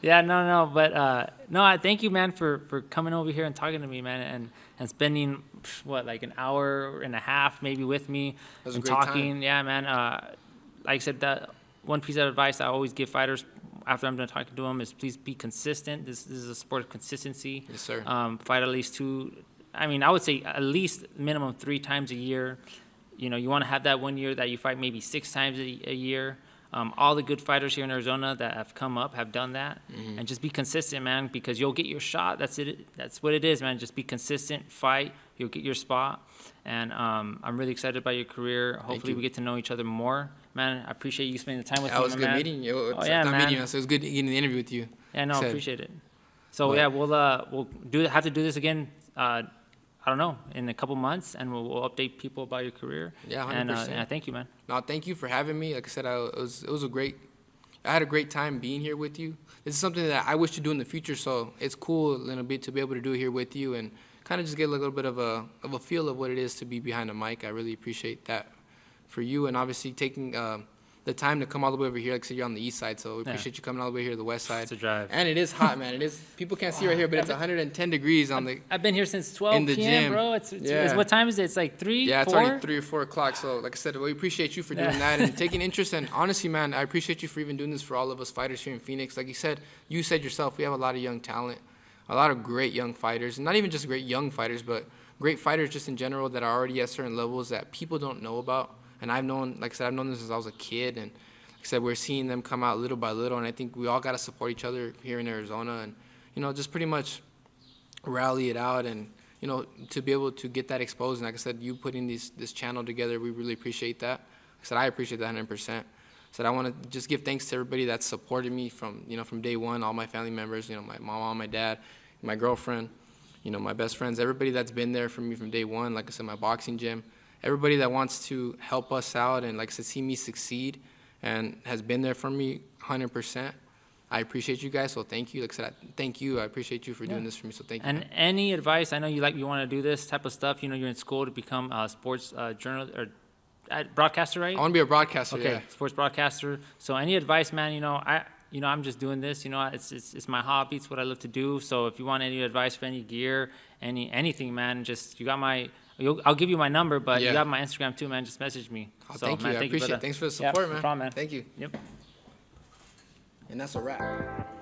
Yeah, no. But, no, I thank you, man, for coming over here and talking to me, man, and spending, what, like an hour and a half maybe with me was a and great talking. time. Yeah, man. Like I said, that one piece of advice I always give fighters after I'm done talking to them is please be consistent. This is a sport of consistency. Yes, sir. Fight at least I would say at least minimum 3 times a year. You know, you want to have that 1 year that you fight maybe 6 times a year. All the good fighters here in Arizona that have come up have done that. And just be consistent, man, because you'll get your shot. That's it. That's what it is, man. Just be consistent, fight. You'll get your spot. And I'm really excited about your career. Hopefully we get to know each other more. Man, I appreciate you spending the time with me, That was my good man. meeting you. Oh, yeah, Not man. meeting you, so it was good getting the interview with you. Yeah, no, I Said- appreciate it. So, But- yeah, we'll have to do this again, I don't know, in a couple months, and we'll update people about your career. Yeah, 100%. And thank you, man. No, thank you for having me. Like I said, I had a great time being here with you. This is something that I wish to do in the future, so it's cool a little bit to be able to do it here with you and kind of just get a little bit of a feel of what it is to be behind a mic. I really appreciate that for you, and obviously taking the time to come all the way over here. Like I said, you're on the east side, so we appreciate you coming all the way here to the west side. It's a drive. And it is hot, man. It is. People can't see right here, but it's 110 degrees on the. I've been here since 12 In the p.m., gym. bro. It's Yeah. what time is it? It's like 3, Yeah, 4? it's already 3 or 4 o'clock. So, like I said, we appreciate you for doing that and taking interest. And honestly, man, I appreciate you for even doing this for all of us fighters here in Phoenix. Like you said yourself, we have a lot of young talent, a lot of great young fighters, and not even just great young fighters, but great fighters just in general that are already at certain levels that people don't know about. And I've known, like I said, I've known this since I was a kid. And like I said, we're seeing them come out little by little. And I think we all got to support each other here in Arizona and, you know, just pretty much rally it out and, you know, to be able to get that exposed. And like I said, you putting this channel together, we really appreciate that. Like I said, I appreciate that 100%. So I want to just give thanks to everybody that supported me from day one, all my family members, you know, my mom, my dad, my girlfriend, you know, my best friends, everybody that's been there for me from day one. Like I said, my boxing gym, everybody that wants to help us out and, like I said, see me succeed and has been there for me 100%. I appreciate you guys, so thank you. Like I said, thank you. I appreciate you for doing this for me, so thank you. And man. any advice? I know you want to do this type of stuff. You know, you're in school to become a sports journalist or broadcaster, right? I want to be a broadcaster, Okay, yeah. sports broadcaster. So any advice, man? I'm just doing this. You know, it's my hobby. It's what I love to do. So if you want any advice for any gear, anything, man, just I'll give you my number, but you Yeah. got my Instagram too, man. Just message me. Oh, So, thank you. man, I appreciate brother. it. Thanks for the Yeah, support, no man. problem, man. Thank you. Yep. And that's a wrap.